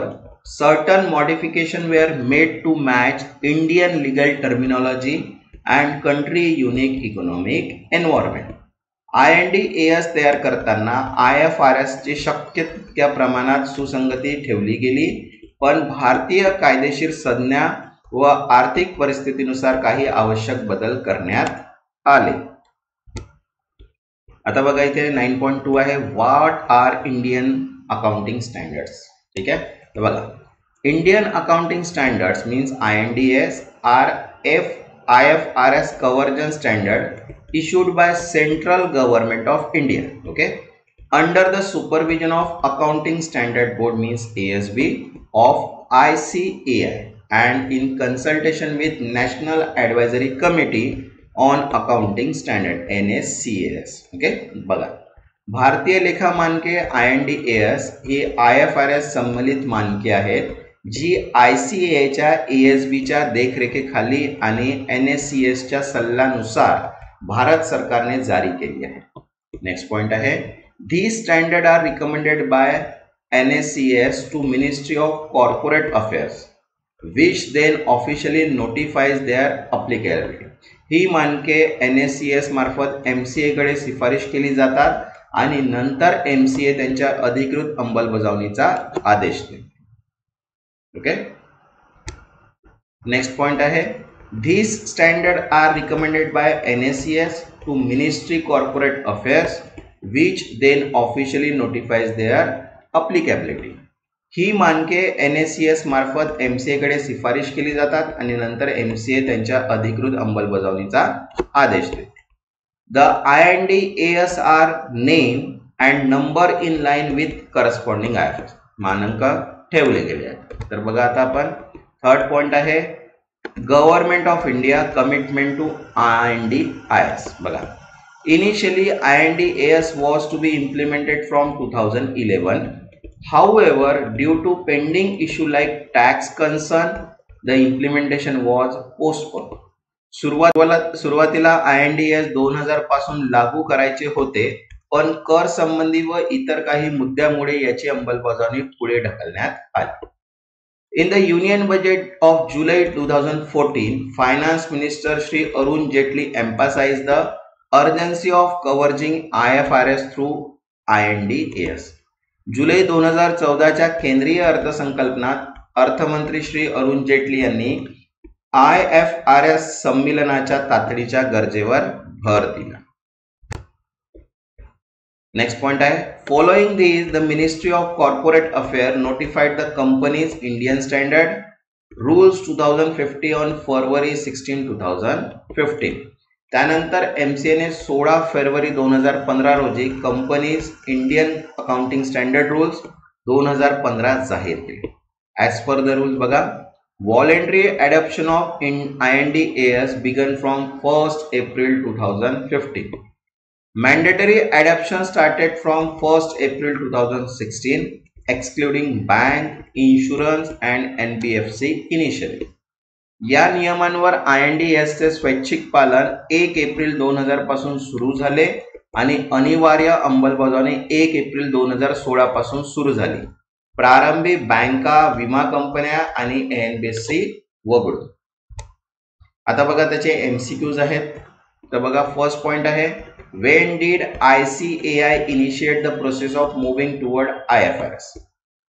certain modifications were made to match Indian legal terminology and country unique economic environment. IND-AS तयार करताना IFRS ची शक्य तितक्या प्रमाणात सुसंगती ठेवली गेली, पण भारतीय कायदेशीर संज्ञा व आर्थिक परिस्थितीनुसार काही आवश्यक बदल करण्यात आले. आता बघा इथे 9.2 आहे, what are Indian accounting standards. ठीक आहे. तर बघा, Indian accounting standards means IND-AS are IFRS convergence standard issued by Central Government of India, okay, under the supervision of Accounting Standard Board means ASB of ICAI and in consultation with National Advisory Committee on Accounting Standard NACAS. okay. बघा, भारतीय लेखा मानके IND-AS ही IFRS सम्मिलित मानके आहेत, जी ICAI च्या ASB च्या देखरेखीखाली आणि NACAS च्या सल्ल्यानुसार भारत सरकारने जारी केली आहे. नेक्स्ट पॉइंट आहे, these standards are recommended by NACAS to Ministry of Corporate Affairs, which then officially notifies their applicability. ही मानके NACAS मार्फत MCA कडे शिफारिश केली जातात आणि नंतर MCA त्यांच्या अधिकृत अंमलबजावणीचा आदेश देते. ओके. नेक्स्ट पॉइंट आहे, these standards are recommended by NACAS to Ministry Corporate Affairs, which then officially notifies their applicability. ही मानके NACAS मार्फत MCA कडे शिफारिश केली जातात आणि नंतर MCA त्यांच्या अधिकृत अंमलबजावणीचा आदेश देते. The IND-AS are name and number in line with corresponding IFRS. मानांक ठेवले गेले आहेत. तर बघा आता आपण थर्ड पॉइंट आहे, government of India commitment to IND-AS. बघा, initially IND-AS was to be implemented from 2011. However, due to pending issue like tax concern, the implementation was postponed. सुरुवातीला IND-AS 2000 पासून लागू करायचे होते, पण कर संबंधी व इतर काही मुद्द्यामुळे याची अंमलबजावणी पुढे ढकलण्यात आली. In the Union Budget of July 2014, Finance Minister Shri Arun Jaitley emphasized the urgency of converging IFRS through IND-AS. जुलै 2014च्या केंद्रीय अर्थसंकल्पनात अर्थमंत्री श्री अरुण जेटली यांनी IFRS संमेलनाच्या तातडीच्या गरजेवर भर दिला. नेक्स्ट पॉइंट आहे, following this the ministry of corporate affair notified the companies Indian standard rules 2050 on February 16, 2015. त्यानंतर MCA ने 16 फेब्रुवारी 2015 रोजी companies Indian accounting standard rules 2015 जाहीर केले. ॲज पर द रूल्स बघा, voluntary adoption of IND-AS began from 1st April 2015. Mandatory adoption started from 1st April 2016, excluding bank, insurance and NBFC initially. या नियमांवर IND-AS चे स्वैच्छिक पालन 1 एप्रिल 2000 पासून सुरू झाले आणि अनिवार्य अंमलबजावणी 1 एप्रिल 2016 पासून सुरू झाली. प्रारंभी बँका, विमा कंपन्या आणि NBFC वगळून. आता बघा त्याचे MCQs आहेत. तर बघा, फर्स्ट पॉइंट आहे, when did ICAI initiate the process of moving toward IFRS?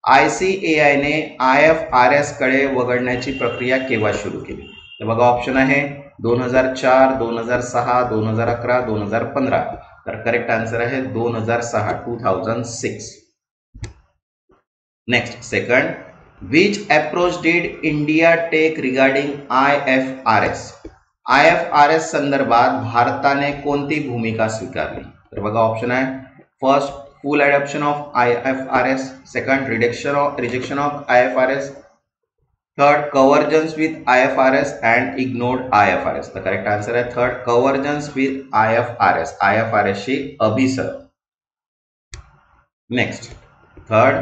ICAI ने IFRS कडे वळण्याची प्रक्रिया केव्हा सुरू केली? तर बघा ऑप्शन आहे 2004, 2006, 2011, 2015. तर करेक्ट आन्सर आहे 2006, 2006. Next second, which approach did India take regarding IFRS? IFRS संदर्भात भारताने कोणती भूमिका स्वीकारली? तर बघा ऑप्शन आहे first full adoption of IFRS, second rejection of IFRS, third convergence with IFRS and ignored IFRS. The correct answer is third, convergence with IFRS. IFRS शी अभिसर. Next, third,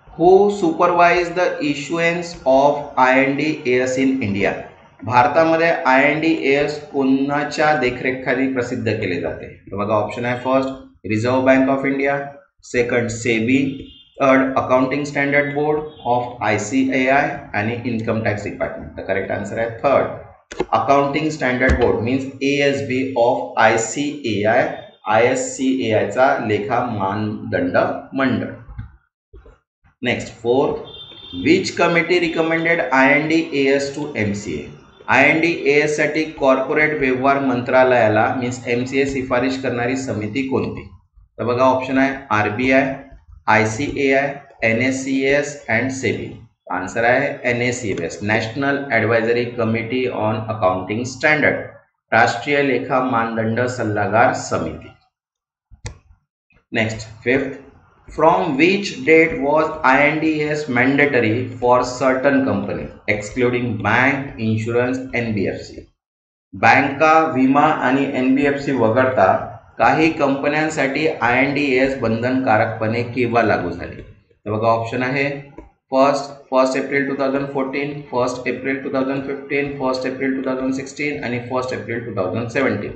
who supervised the issuance of IND-AS in India? भारतामध्ये IND-AS कोणाच्या देखरेखीखाली प्रसिद्ध केले जाते? तर बघा ऑप्शन आहे first Reserve Bank of India, second SEBI, third Accounting Standard Board of ICAI and Income Tax Department. The correct answer is third, Accounting Standard Board means ASB of ICAI, ISCAI चा लेखा मानदंड मंडळ. Next, fourth, which committee recommended IND-AS to MCA? IND-AS साठी कॉर्पोरेट व्यवहार मंत्रालयाला मीन्स MCA शिफारिश करणारी समिती कोणती? तर बघा ऑप्शन आहे RBI, ICAI, NACS and SEBI. Answer आहे NACS, national advisory committee on accounting standard, राष्ट्रीय लेखा मानदंड सल्लागार समिती. Next fifth, from which date was IND-AS mandatory for certain companies excluding bank, insurance, NBFC? बँका, विमा आणि NBFC वगळता काही कंपन्यांसाठी IND-AS बंधनकारकपणे केव्हा लागू झाले? तर बघा ऑप्शन आहे फर्स्ट एप्रिल 2014, 1 एप्रिल 2015, 1 एप्रिल 2016 आणि 1 एप्रिल 2017.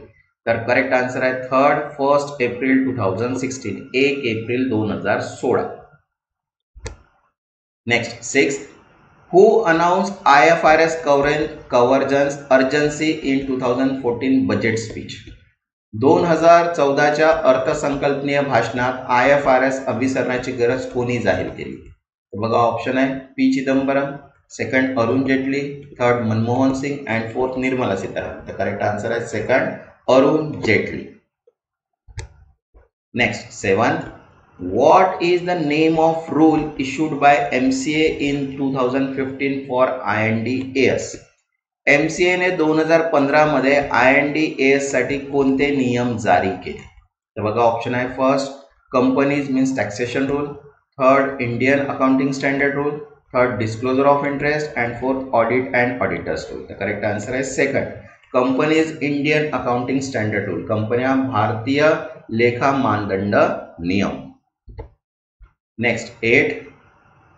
तर करेक्ट आन्सर आहे third, 1 April 2016, 1 April 2016. Next sixth, who announced IFRS convergence urgency in 2014 budget speech? 2014च्या अर्थसंकल्पनीय भाषणात IFRS अभिसरणाची गरज कोणी जाहीर केली? बघा ऑप्शन आहे P. Chidambaram, second Arun Jaitley, third Manmohan Singh and fourth Nirmala Sitharaman. The correct answer आहे second, Arun Jaitley. Next seven, what is the name of rule issued by MCA in 2015 for IND-AS? MCA ने 2015 मध्ये IND-AS साठी कोणते नियम जारी केले? तर बघा ऑप्शन आहे first companies means taxation rule, third Indian accounting standard rule, third disclosure of interest and fourth audit and auditors rule. The correct answer आहे second, companies Indian accounting standard rule, कंपन्या भारतीय लेखा मानदंड नियम. Next 8,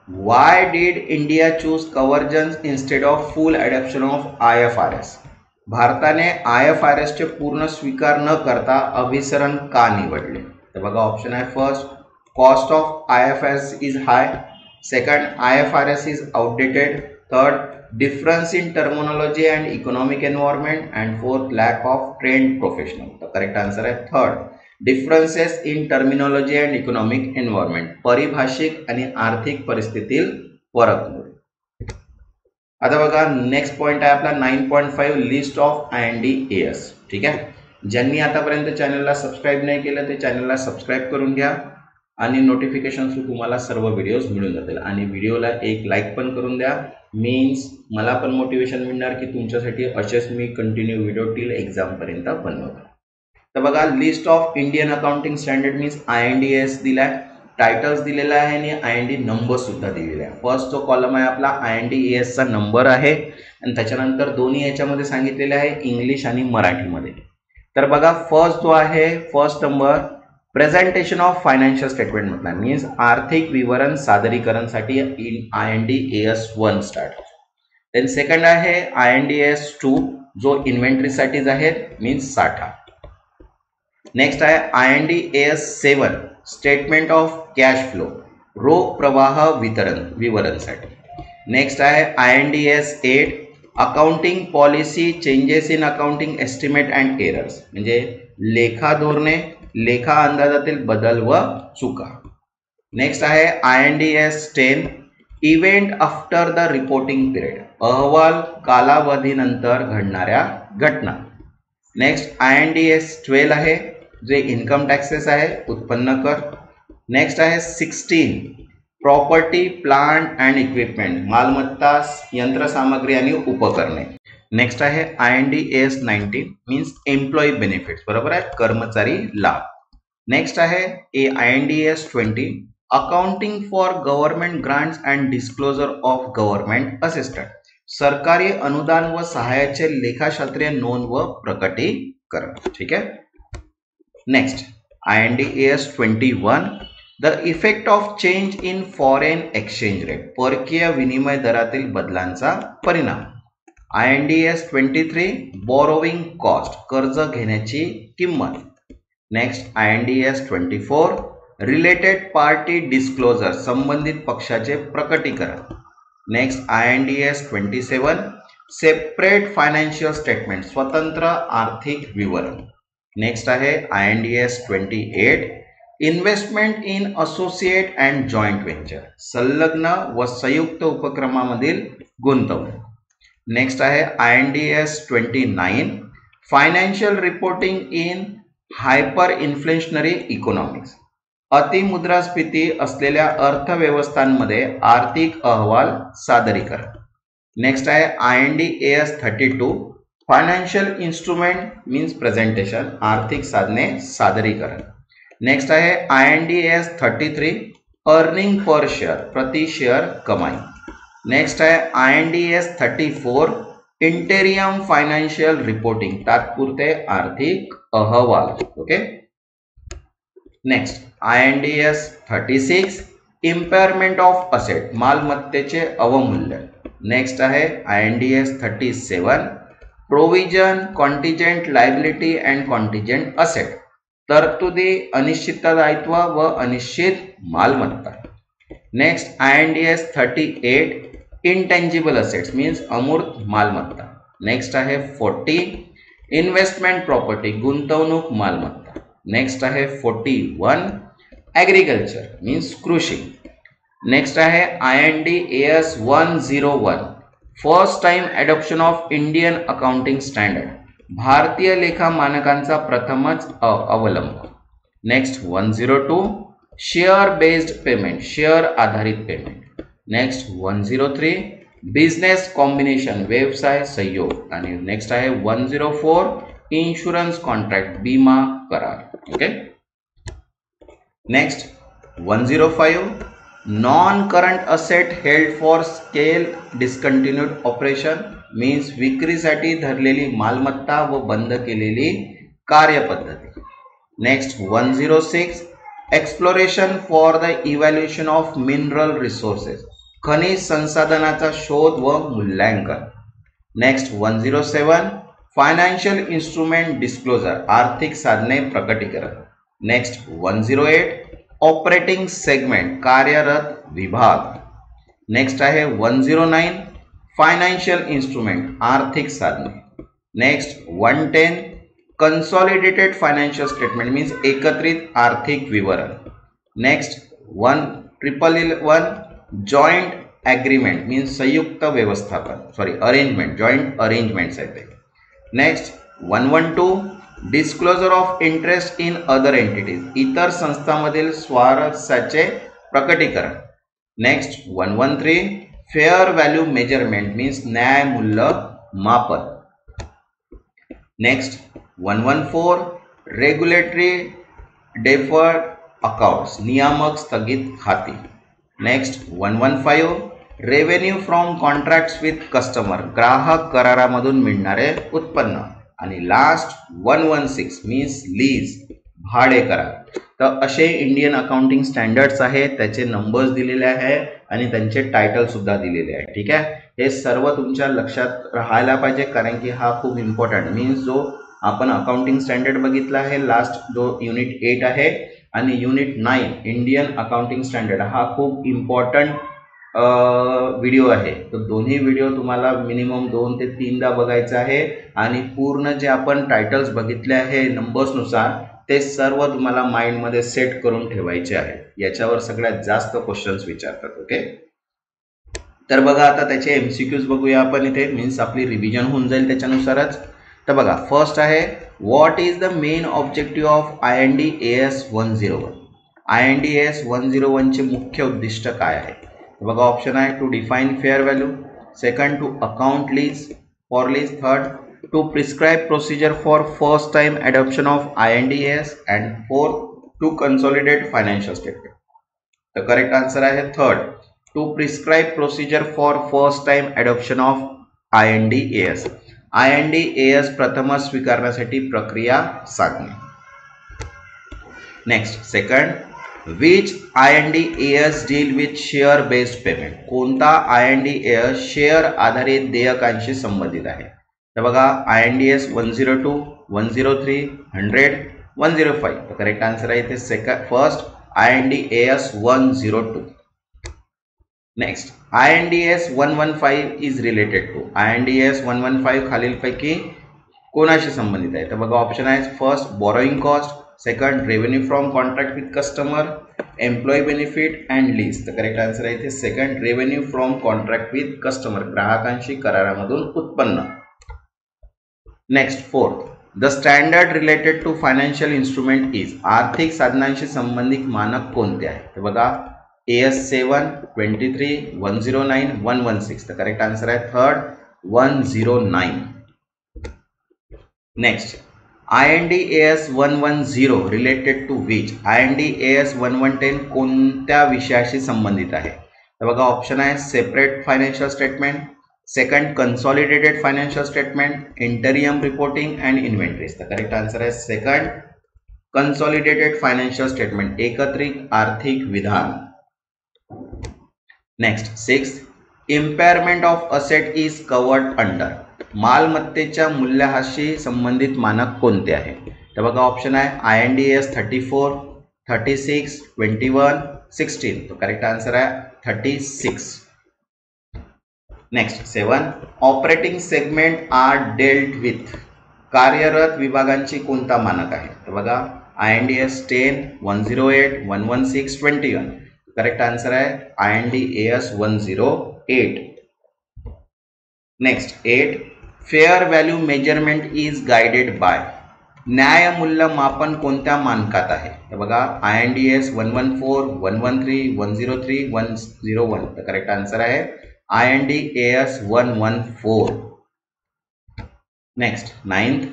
why did India choose convergence instead of full adoption of IFRS? भारताने IFRS चे पूर्ण स्वीकार न करता अभिसरण का निवडले? तर बघा ऑप्शन आहे first cost of IFRS is hi, second IFRS is outdated, third difference in terminology and economic environment, and fourth lack of trained professional. The correct answer आहे third, differences in terminology and economic environment, परिभाषिक आणि आर्थिक परिस्थितीतील फरक. आता बघा नेक्स्ट पॉइंट आहे आपला 9.5 लिस्ट ऑफ IND-AS. ठीक आहे, ज्यांनी आतापर्यंत चॅनलला सबस्क्राईब नाही केलं ते चॅनलला सबस्क्राईब करून घ्या आणि नोटिफिकेशन थ्रू तुम्हाला सर्व व्हिडिओज मिळून जातील आणि व्हिडिओला एक लाईक पण करून द्या. मीन्स मला पण मोटिवेशन मिळणार की तुमच्यासाठी असेच मी कंटिन्यू व्हिडिओ टिल एक्झामपर्यंत बनवतो. तर बघा list of Indian accounting standard means IND-AS दिलाय, टायटल्स दिलेला आहे आणि IND नंबर सुद्धा दिलेला आहे. फर्स्ट जो कॉलम आहे आपला IND-AS चा नंबर आहे आणि त्याच्यानंतर दोन्ही याच्यामध्ये सांगितलेले आहे इंग्लिश आणि मराठीमध्ये. तर बघा फर्स्ट जो आहे first number presentation of financial statement म्हटला मीन्स आर्थिक विवरण सादरीकरणसाठी IND-AS 1 स्टार्ट. देन सेकंड आहे IND-AS 2 जो इन्व्हेंटरीसाठीच आहे मीन्स साठा. नेक्स्ट आहे IND-AS 7 statement of cash flow रोख प्रवाह विवरणसाठी. नेक्स्ट आहे IND-AS 8 accounting policy changes in accounting estimate and errors म्हणजे लेखा धोरणे लेखा अंदाजातील बदल व चुका. नेक्स्ट आहे INDS 10 event after the reporting period, अहवाल कालावधीनंतर घडणाऱ्या घटना. नेक्स्ट INDS 12 आहे जे इन्कम टॅक्सेस आहे, उत्पन्न कर. नेक्स्ट आहे 16 प्रॉपर्टी प्लांट अँड इक्विपमेंट, मालमत्ता यंत्रसामग्री आणि उपकरणे. नेक्स्ट आहे INDS 19 मीन्स एम्प्लॉई बेनिफिट्स, बरोबर आहे, कर्मचारी लाभ. नेक्स्ट आहे INDS 20 accounting for government grants and disclosure of government assistant, सरकारी अनुदान व सहाय्याचे लेखाशास्त्रीय नोंद व प्रकटीकरण. ठीक आहे. Next INDS 21 the effect of change in foreign exchange rate, परकीय विनिमय दरातील बदलांचा परिणाम. INDS 23 बोरोविंग कॉस्ट, कर्ज घेण्याची किंमत. Next INDS 24 related party disclosure, संबंधित पक्षाचे प्रकटीकरण. Next INDS 27 separate financial statement, स्वतंत्र आर्थिक विवरण. नेक्स्ट आहे INDS 28 investment in associate and joint venture, संलग्न व संयुक्त उपक्रमामधील गुंतवणूक. नेक्स्ट आहे INDS 29 financial reporting in hyper inflationary economics, अतिमुद्रास्फीती असलेल्या अर्थव्यवस्थांमध्ये आर्थिक अहवाल सादरीकरण. नेक्स्ट आहे INDS 32 financial instrument means presentation, आर्थिक साधने सादरीकरण. नेक्स्ट आहे INDS 33 अर्निंग पर शेअर, प्रति शेअर कमाई. नेक्स्ट आहे INDS 34 इंटेरियम फायनान्शियल रिपोर्टिंग, तात्पुरते आर्थिक अहवाल. Okay. Next INDS 36 इम्पेअरमेंट of asset, मालमत्तेचे अवमूल्यन. नेक्स्ट आहे INDS 37 provision contingent liability and contingent asset, तरतुदी, अनिश्चित दायित्व व अनिश्चित मालमत्ता. Next INDS 38 intangible assets means अमूर्त मालमत्ता. नेक्स्ट आहे 40 इन्व्हेस्टमेंट प्रॉपर्टी, गुंतवणूक मालमत्ता. नेक्स्ट आहे 41 ॲग्रिकल्चर मीन्स कृषी. नेक्स्ट आहे INDS 101 first time adoption of Indian accounting standard, भारतीय लेखा मानकांचा प्रथमच अवलंब. Next 102 share based payment, share आधारित पेमेंट. नेक्स्ट 103 बिझनेस कॉम्बिनेशन, व्यवसाय सहयोग. आणि नेक्स्ट आहे 104 इन्शुरन्स कॉन्ट्रॅक्ट, विमा करार. Okay. Next 105 non current asset held for scale discontinued operation means विक्रीसाठी धरलेली मालमत्ता व बंद केलेली कार्यपद्धती. Next 106 exploration for the evaluation of mineral resources, खनिज संसाधनाचा शोध व मूल्यांकन. नेक्स्ट 107 फायनान्शियल इन्स्ट्रुमेंट डिस्क्लोजर, आर्थिक साधने प्रकटीकरण. नेक्स्ट 108 ऑपरेटिंग सेगमेंट, कार्यरत विभाग. नेक्स्ट आहे 109 फायनान्शियल इन्स्ट्रुमेंट, आर्थिक साधने. Next 110 consolidated financial statement means एकत्रित आर्थिक विवरण. नेक्स्ट 1111 जॉईंट ॲग्रीमेंट मीन्स संयुक्त व्यवस्थापन, अरेंजमेंट, जॉईंट अरेंजमेंट्स आहेत ते. Next 112 disclosure of interest in other entities, इतर संस्थांमधील स्वारस्याचे प्रकटीकरण. Next 113 fair value measurement means न्यायमूल्य मापन. नेक्स्ट 114 रेग्युलेटरी डेफर्ड अकाउंट्स, नियामक स्थगित खाती. Next 115 revenue from contracts with customer, ग्राहक करारामधून मिळणारे उत्पन्न. आणि लास्ट 116 मीन्स लीज, भाडे करार. तर असे इंडियन अकाउंटिंग स्टँडर्ड्स आहेत, त्याचे नंबर्स दिलेले आहे आणि त्यांचे टायटल सुद्धा दिलेले आहे. ठीक आहे. हे सर्व तुमच्या लक्षात राहायला पाहिजे, कारण की हा खूप इम्पॉर्टंट मीन्स जो आपण अकाउंटिंग स्टँडर्ड बघितला आहे लास्ट, जो युनिट 8 आहे आणि युनिट 9 इंडियन अकाउंटिंग स्टँडर्ड, हा खूप इम्पॉर्टंट व्हिडिओ आहे. तर दोन्ही व्हिडिओ तुम्हाला मिनिमम 2 ते 3दा बघायचं आहे आणि पूर्ण जे आपण टायटल्स बघितले आहे नंबर्सनुसार ते सर्व तुम्हाला माइंडमध्ये सेट करून ठेवायचे आहे. याच्यावर सगळ्यात जास्त क्वेश्चन्स विचारतात. ओके, तर बघा आता त्याचे एमसीक्यूज बघूया आपण इथे, मीन्स आपली रिव्हिजन होऊन जाईल त्याच्यानुसारच. तर बघा, फर्स्ट आहे what is the main objective of IND-AS 101. IND-AS 101 चे मुख्य उद्दिष्ट काय आहे? तर बघा, ऑप्शन आहे to define fair value, second to account lease for lease, third to prescribe procedure for first time adoption of IND-AS, and fourth to consolidate financial statement. The correct answer आहे third, to prescribe procedure for first time adoption of IND-AS. IND-AS प्रथमच स्वीकारण्यासाठी प्रक्रिया सांगणे. Next, second, which IND-AS deal with share based payment. कोणता IND-AS शेअर आधारित देयकांशी संबंधित आहे? तर बघा, IND-AS 102, 103, 100, 105. तर करेक्ट आन्सर आहे इथे second, first IND-AS 102. Next, IND-AS 115 is related to. IND-AS 115 खालीलपैकी कोणाशी संबंधित आहे? तर बघा, ऑप्शन आहे first borrowing cost, second revenue from contract with customer, employee benefit and lease. तर करेक्ट आन्सर आहे इथे second, revenue from contract with customer, ग्राहकांशी करारामधून उत्पन्न. Next, fourth, the standard related to financial instrument is. आर्थिक साधनांशी संबंधित मानक कोणते आहे? तर बघा, AS 7, 23, 109, 116. तर करेक्ट आन्सर आहे third, 109. Next, IND-AS 110 related to which. IND-AS 110 कोणत्या विषयाशी संबंधित आहे? तर बघा, ऑप्शन आहे separate financial statement, second consolidated financial statement, interim reporting and inventories. तर करेक्ट आन्सर आहे सेकंड, कन्सॉलिडेटेड फायनान्शियल स्टेटमेंट, एकत्रित आर्थिक विधान. Next, sixth, impairment of asset is covered under. मालमत्तेच्या मूल्याशी संबंधित मानक कोणते आहे? तर बघा, ऑप्शन आहे IND-AS 34, 36, 21, 16. तो करेक्ट आन्सर आहे 36. Next, 7, operating segment are dealt with. कार्यरत विभागांची कोणता मानक आहे? तर बघा, IND-AS 10, 108, 116, 21. करेक्ट आन्सर आहे IND-AS 108. Next, 8, fair value measurement is guided by. न्याय मूल्यमापन कोणत्या मानकात आहे? तर बघा, IND-AS 114, 113, 103, 101. तर करेक्ट आन्सर आहे IND-AS 114. Next, 9th,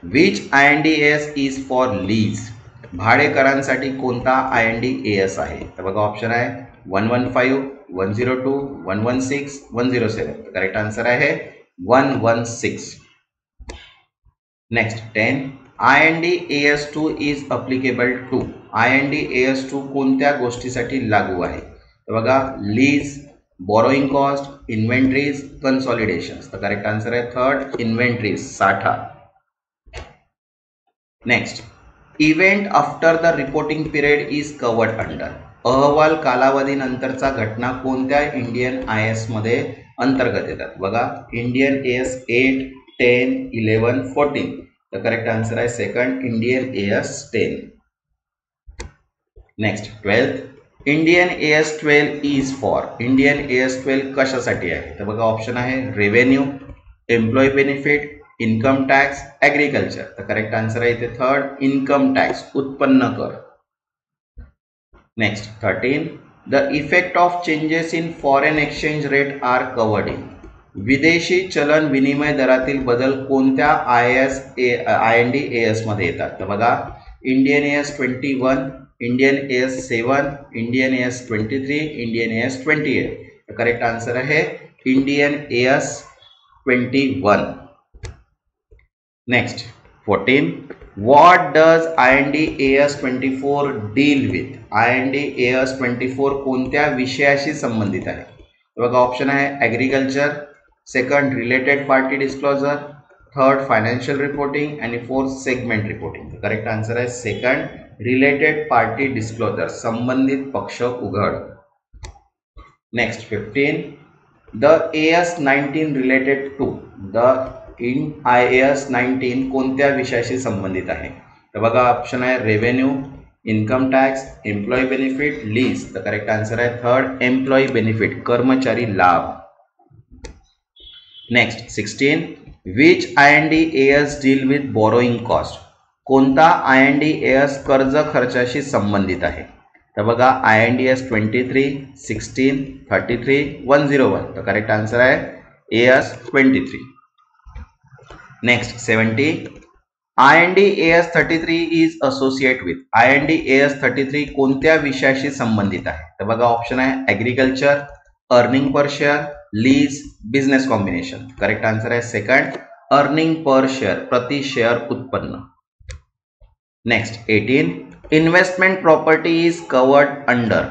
which IND-AS is for lease. भाडेकरांसाठी कोणता IND-AS आहे? तर बघा, ऑप्शन आहे 115, 102, 116, 107. तर करेक्ट आन्सर आहे 116. Next, 10, IND-AS 2 is applicable to. IND-AS 2 कोणत्या गोष्टीसाठी लागू आहे? तर बघा, लीज, बॉरोइंग कॉस्ट, इन्व्हेंटरीज, कन्सॉलिडेशन्स. तर करेक्ट आन्सर आहे थर्ड, इन्व्हेंटरीज, साठा. Next, event after the reporting period is covered under. अहवाल कालावधीनंतरचा घटना कोणत्या इंडियन IAS मध्ये अंतर्गत येतात? बघा, इंडियन AS 8, 10, 11, 14. तर करेक्ट आन्सर आहे second, Indian AS 10. Next, 12th, Indian AS 12 is for. Indian AS 12 कशासाठी आहे? तर बघा, ऑप्शन आहे revenue, employee benefit, income tax, agriculture. तर करेक्ट आन्सर आहे इथे थर्ड, इन्कम टॅक्स, उत्पन्न कर. Next, 13, the effect of changes in foreign exchange rate are covered in. विदेशी चलन विनिमय दरातील बदल कोणत्या IND-AS मध्ये येतात? तर बघा, Indian AS 21, Indian AS 7, Indian AS 23, Indian AS 28. तर करेक्ट आन्सर आहे Indian AS 21. Next, 14, what does IND-AS 24 deal with. IND-AS 24 कोणत्या विषयाशी संबंधित आहे? बघा, ऑप्शन आहे agriculture, second related party disclosure, third financial reporting आणि fourth segment reporting. Correct answer आहे सेकंड, रिलेटेड पार्टी डिस्क्लोजर, संबंधित पक्ष उघड. Next, 15, the AS 19 related to. The IAS 19 कोणत्या विषयाशी संबंधित आहे? तर बघा ऑप्शन आहे revenue, income tax, employee benefit, lease. तर करेक्ट आन्सर आहे थर्ड एम्प्लॉई बेनिफिट, कर्मचारी लाभ. Next 16, which IND-AS deal with borrowing cost. कोणता IND-AS कर्ज खर्चाशी संबंधित आहे. तर बघा IND-AS 23, 16, 33, 101. तर करेक्ट आन्सर आहे AS 23. Next 70, IND-AS 33 is associate with. IND-AS 33 कोणत्या विषयाशी संबंधित आहे. तर बघा ऑप्शन आहे agriculture, earning per share, lease, business combination. Correct answer आहे सेकंड अर्निंग पर शेअर, प्रति शेअर उत्पन्न. Next 18, investment property is covered under.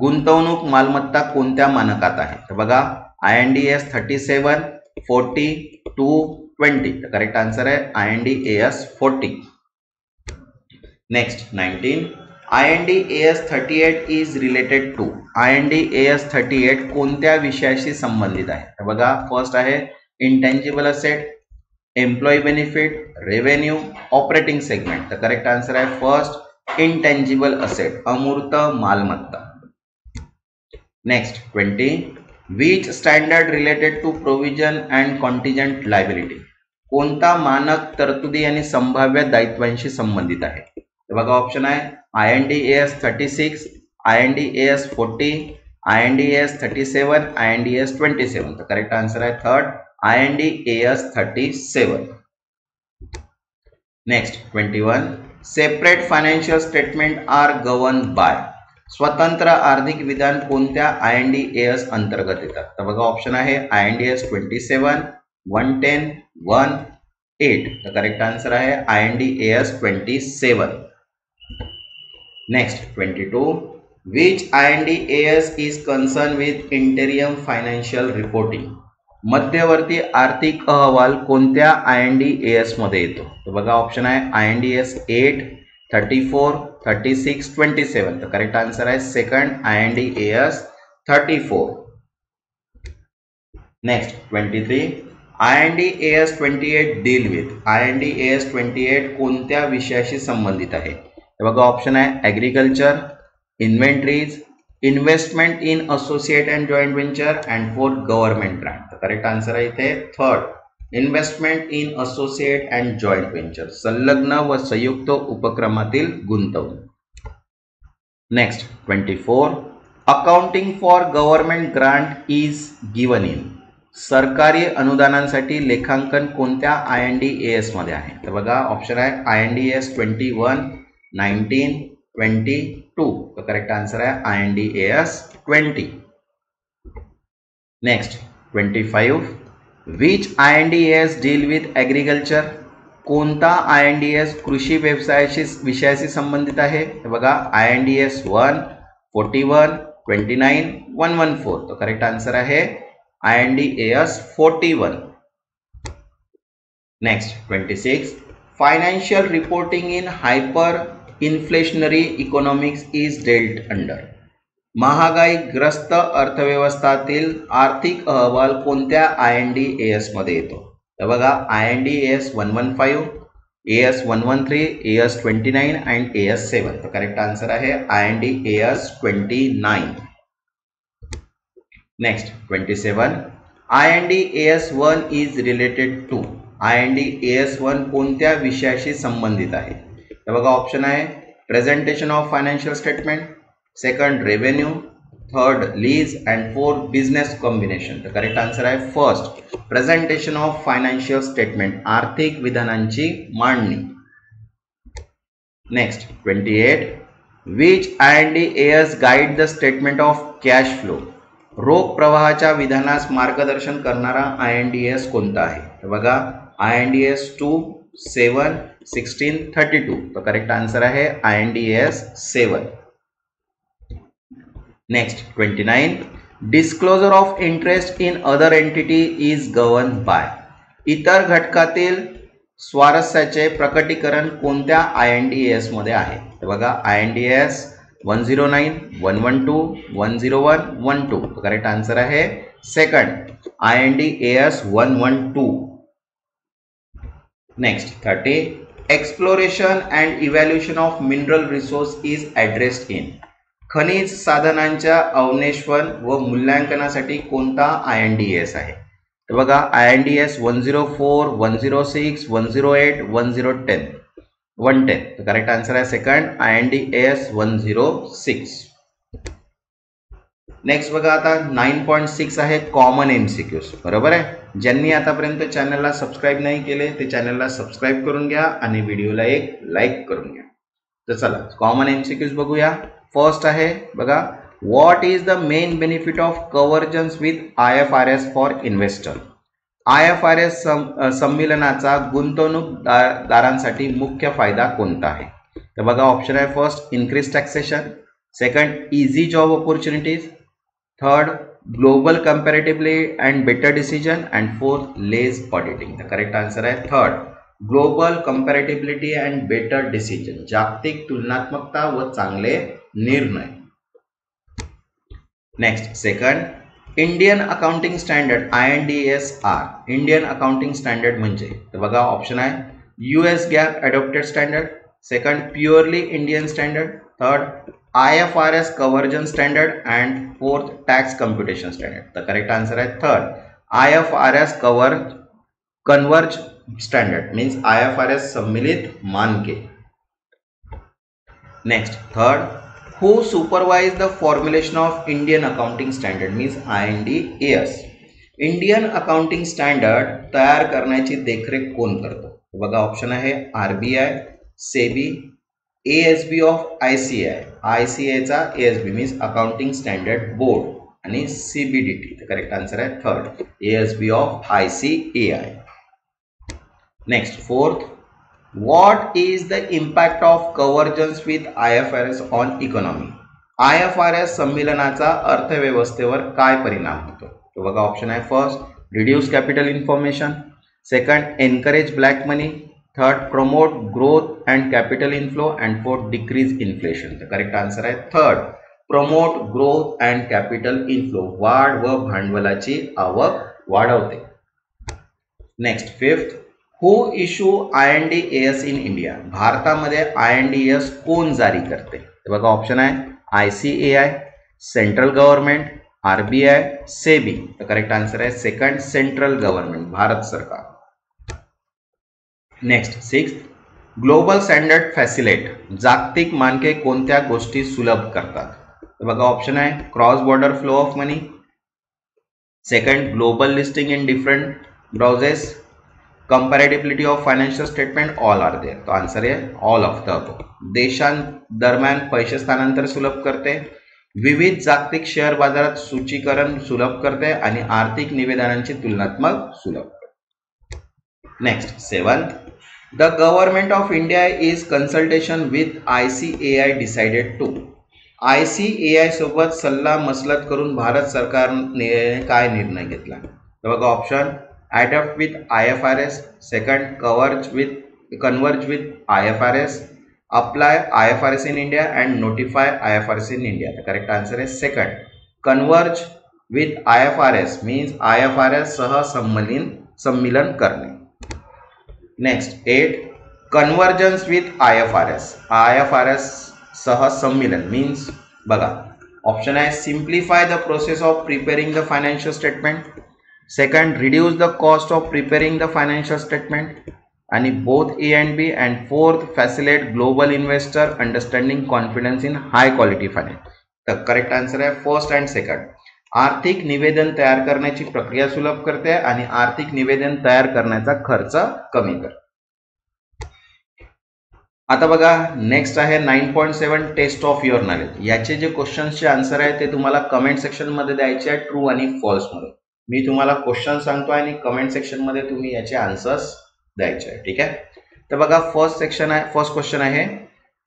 गुंतवणूक मालमत्ता कोणत्या मानकात आहे. तर बघा IND-AS 37, 40, 2, 20. तर करेक्ट आन्सर आहे IND-AS 40. Next 19, IND-AS 38 is related to. IND-AS 38 कोणत्या विषयाशी संबंधित आहे. तर बघा फर्स्ट आहे intangible asset, employee benefit, revenue, operating segment. तर करेक्ट आन्सर आहे फर्स्ट इंटेंजिबल असेट, अमूर्त मालमत्ता. Next 20, which standard related to provision and contingent liability. कोणता मानक तरतुदी आणि संभाव्य दायित्वांशी संबंधित आहे. तर बघा ऑप्शन आहे IND-AS 36, IND-AS 40, IND-AS 37, IND-AS 27. तर करेक्ट आन्सर आहे third IND-AS 37. Next 21, separate financial statement are govern by. स्वतंत्र आर्थिक विधान कोणत्या IND-AS अंतर्गत येतात. तर बघा ऑप्शन आहे IND-AS 27, 110, 1, 8. तर करेक्ट आन्सर आहे IND-AS 27. Next 22, which IND-AS is concern with interim financial reporting. मध्यवर्ती आर्थिक अहवाल कोणत्या IND-AS मध्ये येतो. तर बघा ऑप्शन आहे IND-AS 8, 34, 36, 27. तर करेक्ट आन्सर आहे second IND-AS 34. Next 23, IND-AS 28 deal with. IND-AS 28 कोणत्या विषयाशी संबंधित आहे. तर बघा ऑप्शन आहे agriculture, inventories, investment in associate and joint venture and for government grant. तर करेक्ट आन्सर आहे इथे third investment in associate and joint venture, संलग्न व संयुक्त उपक्रमातील गुंतवणूक. Next 24, accounting for government grant is given in. सरकारी अनुदानांसाठी लेखांकन कोणत्या IND-AS मध्ये आहे. तर बघा ऑप्शन आहे IND-AS 21, 19, 22. तर करेक्ट आन्सर आहे IND-AS 20. Next 25, which IND-AS deal with agriculture. कोणता IND-AS कृषी विषयाशी संबंधित आहे. तर बघा IND-AS 1, 41, 29, 114. तर करेक्ट आन्सर आहे IND-AS 41. Next 26, financial reporting in hyper inflationary economics is dealt under. महागाईग्रस्त अर्थव्यवस्थातील आर्थिक अहवाल कोणत्या IND-AS मध्ये येतो. तर बघा IND-AS 115, AS 113, AS 29 and AS 7. तर करेक्ट आन्सर आहे IND-AS 29. Next 27, IND-AS 1 is related to. IND-AS 1 कोणत्या विषयाशी संबंधित आहे. तर बघा ऑप्शन आहे presentation of financial statement, second revenue, third lease and fourth business combination. तर करेक्ट आन्सर आहे first presentation of financial statement, आर्थिक विधानांची मांडणी. Next 28, which IND-AS guide the statement of cash flow. रोख प्रवाहाच्या विधानास मार्गदर्शन करणारा IND-AS कोणता आहे. तर बघा IND-AS 2, 7, 16, 32. तर करेक्ट आन्सर आहे IND-AS 7. Next 29, disclosure of interest in other entity is govern by. इतर घटकातील स्वारस्याचे प्रकटीकरण कोणत्या IND-AS मध्ये आहे. तर बघा IND-AS 109, 112, 101, 12. तर करेक्ट आन्सर आहे second IND-AS 112. Next 30, exploration and evaluation of mineral resource is addressed in. खनिज साधनांच्या अन्वेषण व मूल्यांकनासाठी कोणता INDAS आहे? तर बघा INDAS 104, 106, 108, 110. 110. तर करेक्ट आन्सर आहे सेकंड INDAS 106. नेक्स्ट बघा आता 9.6 आहे कॉमन MCQs. बरोबर आहे. ज्यांनी आतापर्यंत चॅनलला सबस्क्राईब नाही केले ते चॅनलला सबस्क्राईब करून घ्या आणि व्हिडिओला एक लाईक करून घ्या. तर चला कॉमन MCQs बघूया. फर्स्ट आहे बघा, what is the main benefit of convergence with IFRS for investor? IFRS संमेलनाचा गुंतवणूकदारांसाठी मुख्य फायदा कोणता आहे? तर बघा ऑप्शन आहे first increase taxation, second easy job opportunities, third global comparatively and better decision, and fourth less auditing. तर करेक्ट आन्सर आहे third global comparability and better decision, जागतिक तुलनात्मकता व चांगले निर्णय. Next second Indian accounting standard INDAS. Indian accounting standard म्हणजे तर बघा ऑप्शन आहे US GAAP adopted standard, second purely Indian standard, third IFRS conversion standard, and fourth tax computation standard. तर करेक्ट आन्सर आहे third IFRS converge standard means IFRS सम्मिलित मानके. Next third who supervise the formulation of Indian accounting standard means INDAS. Indian accounting standard तयार करण्याची देखरेख कोण करतो? बघा ऑप्शन आहे RBI, SEBI, ASB of ICAI चा ASB means accounting standard board, आणि CBDT. तर करेक्ट आन्सर आहे third ASB of ICAI. Next fourth, what is the impact of convergence with IFRS on economy? IFRS संमेलनाचा अर्थव्यवस्थेवर काय परिणाम होतो? तो बघा ऑप्शन आहे first reduce capital information, second encourage black money, third promote growth and capital inflow, and fourth decrease inflation. तर करेक्ट आन्सर आहे third promote growth and capital inflow, वाढ व भांडवलाची आवक वाढवते. Next fifth, who issue INDAS in India? भारतामध्ये INDAS कोण जारी करते? तर बघा ऑप्शन आहे ICAI, central government, RBI, SEBI. तर करेक्ट आन्सर आहे सेकंड सेंट्रल गव्हर्नमेंट, भारत सरकार. नेक्स्ट सिक्स्थ, ग्लोबल स्टँडर्ड फॅसिलेट, जागतिक मानके कोणत्या गोष्टी सुलभ करतात? तर बघा ऑप्शन आहे cross border flow of money, second global listing in different bourses, comparability of financial statement, all are there. तो आन्सर आहे ऑल ऑफ द अबव. देशांदरम्यान पैसे स्थानांतर सुलभ करते, विविध जागतिक शेअर बाजारात सूचीकरण सुलभ करते, आणि आर्थिक निवेदनांची तुलनात्मक सुलभ करते. Next seventh, the government of India is consultation with ICAI decided to. ICAI सोबत सल्ला मसलत करून भारत सरकारने काय निर्णय घेतला? तर बघा option adapt with IFRS, second converge with IFRS, apply IFRS in India, and notify IFRS in India. The correct answer is second converge with IFRS means IFRS सह सम्मिलन करणे. नेक्स्ट 8 convergence with IFRS सह सम्मिलन means बघा ऑप्शन आहे simplify the process of preparing the financial statement, second reduce the cost of preparing the financial statement, and both A and B, and fourth facilitate global investor understanding confidence in high quality finance. The correct answer आहे फर्स्ट अँड सेकंड. आर्थिक निवेदन तयार करण्याची प्रक्रिया सुलभ करते आणि आर्थिक निवेदन तयार करण्याचा खर्च कमी करते. आता बघा नेक्स्ट आहे 9.7 टेस्ट ऑफ युअर नॉलेज. याचे जे क्वेश्चन्सचे आन्सर आहे ते तुम्हाला कमेंट सेक्शन मध्ये द्यायचे आहे ट्रू आणि फॉल्स मध्ये. मी तुम्हाला क्वेश्चन सांगतो आणि कमेंट सेक्शन मध्ये तुम्ही याचे आन्सर्स द्यायचे आहे. ठीक आहे. तर बघा फर्स्ट क्वेश्चन आहे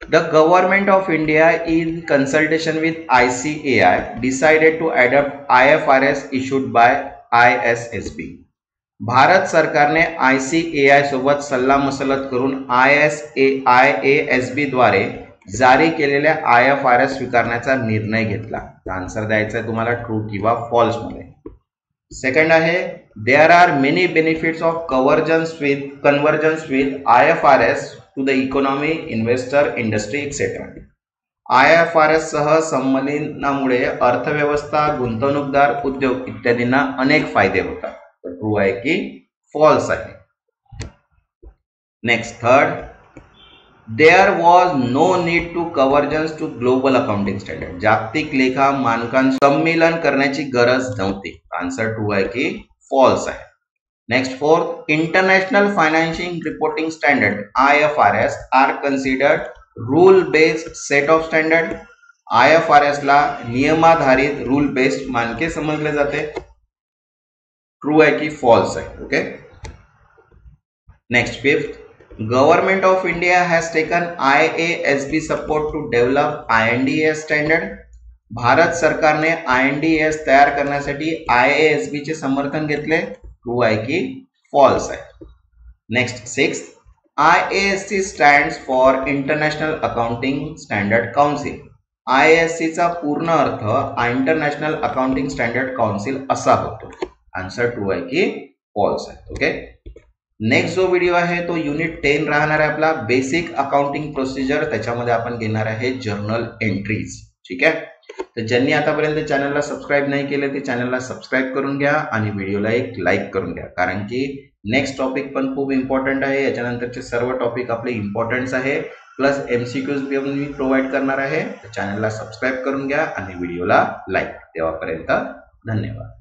the government of India in consultation with ICAI decided to adopt IFRS issued by ISSB. भारत सरकारने ICAI सोबत सल्लामसलत करून IASB द्वारे जारी केलेल्या IFRS स्वीकारण्याचा निर्णय घेतला. आन्सर द्यायचा आहे तुम्हाला ट्रू किंवा फॉल्स मध्ये. सेकंड आहे there are many benefits of convergence with IFRS to the economy, investor, industry etcetera. IFRS सह संमलनामुळे अर्थव्यवस्था, गुंतवणूकदार, उद्योग इत्यादींना अनेक फायदे होतात. ट्रू आहे की फॉल्स आहे. Next third, there was no need to convergence to global accounting standard. जागतिक लेखा मानकांचे संमेलन करण्याची गरज नव्हती. आन्सर ट्रू आहे की फॉल्स आहे. Next fourth, international financial reporting standard IFRS are considered rule based set of standard. IFRS ला नियमाधारित रूल बेस्ड मानके समजले जाते. ट्रू आहे की फॉल्स आहे. Okay. Next fifth, government of India has taken IASB support to develop INDAS standard. भारत सरकारने INDAS तयार करण्यासाठी IASB चे समर्थन घेतले. ट्रू आहे की फॉल्स आहे. Next sixth, IASC stands for international accounting standard council. IASC चा पूर्ण अर्थ इंटरनॅशनल अकाउंटिंग स्टँडर्ड काउन्सिल असा होतो. आन्सर ट्रू आहे की फॉल्स आहे. ओके. नेक्स्ट जो व्हिडिओ आहे तो युनिट 10 राहणार आहे आपला बेसिक अकाउंटिंग प्रोसिजर. त्याच्यामध्ये आपण घेणार आहे जर्नल एंट्रीज. ठीक आहे. तर ज्यांनी आतापर्यंत चॅनलला सबस्क्राईब नाही केले ते चॅनलला सबस्क्राईब करून घ्या आणि व्हिडिओला एक लाईक करून घ्या, कारण की नेक्स्ट टॉपिक पण खूप इम्पॉर्टंट आहे. याच्यानंतरचे सर्व टॉपिक आपले इम्पॉर्टंट आहे, प्लस MCQs मी प्रोव्हाइड करणार आहे. चॅनलला सबस्क्राईब करून घ्या आणि व्हिडिओला लाईक. तेव्हापर्यंत धन्यवाद.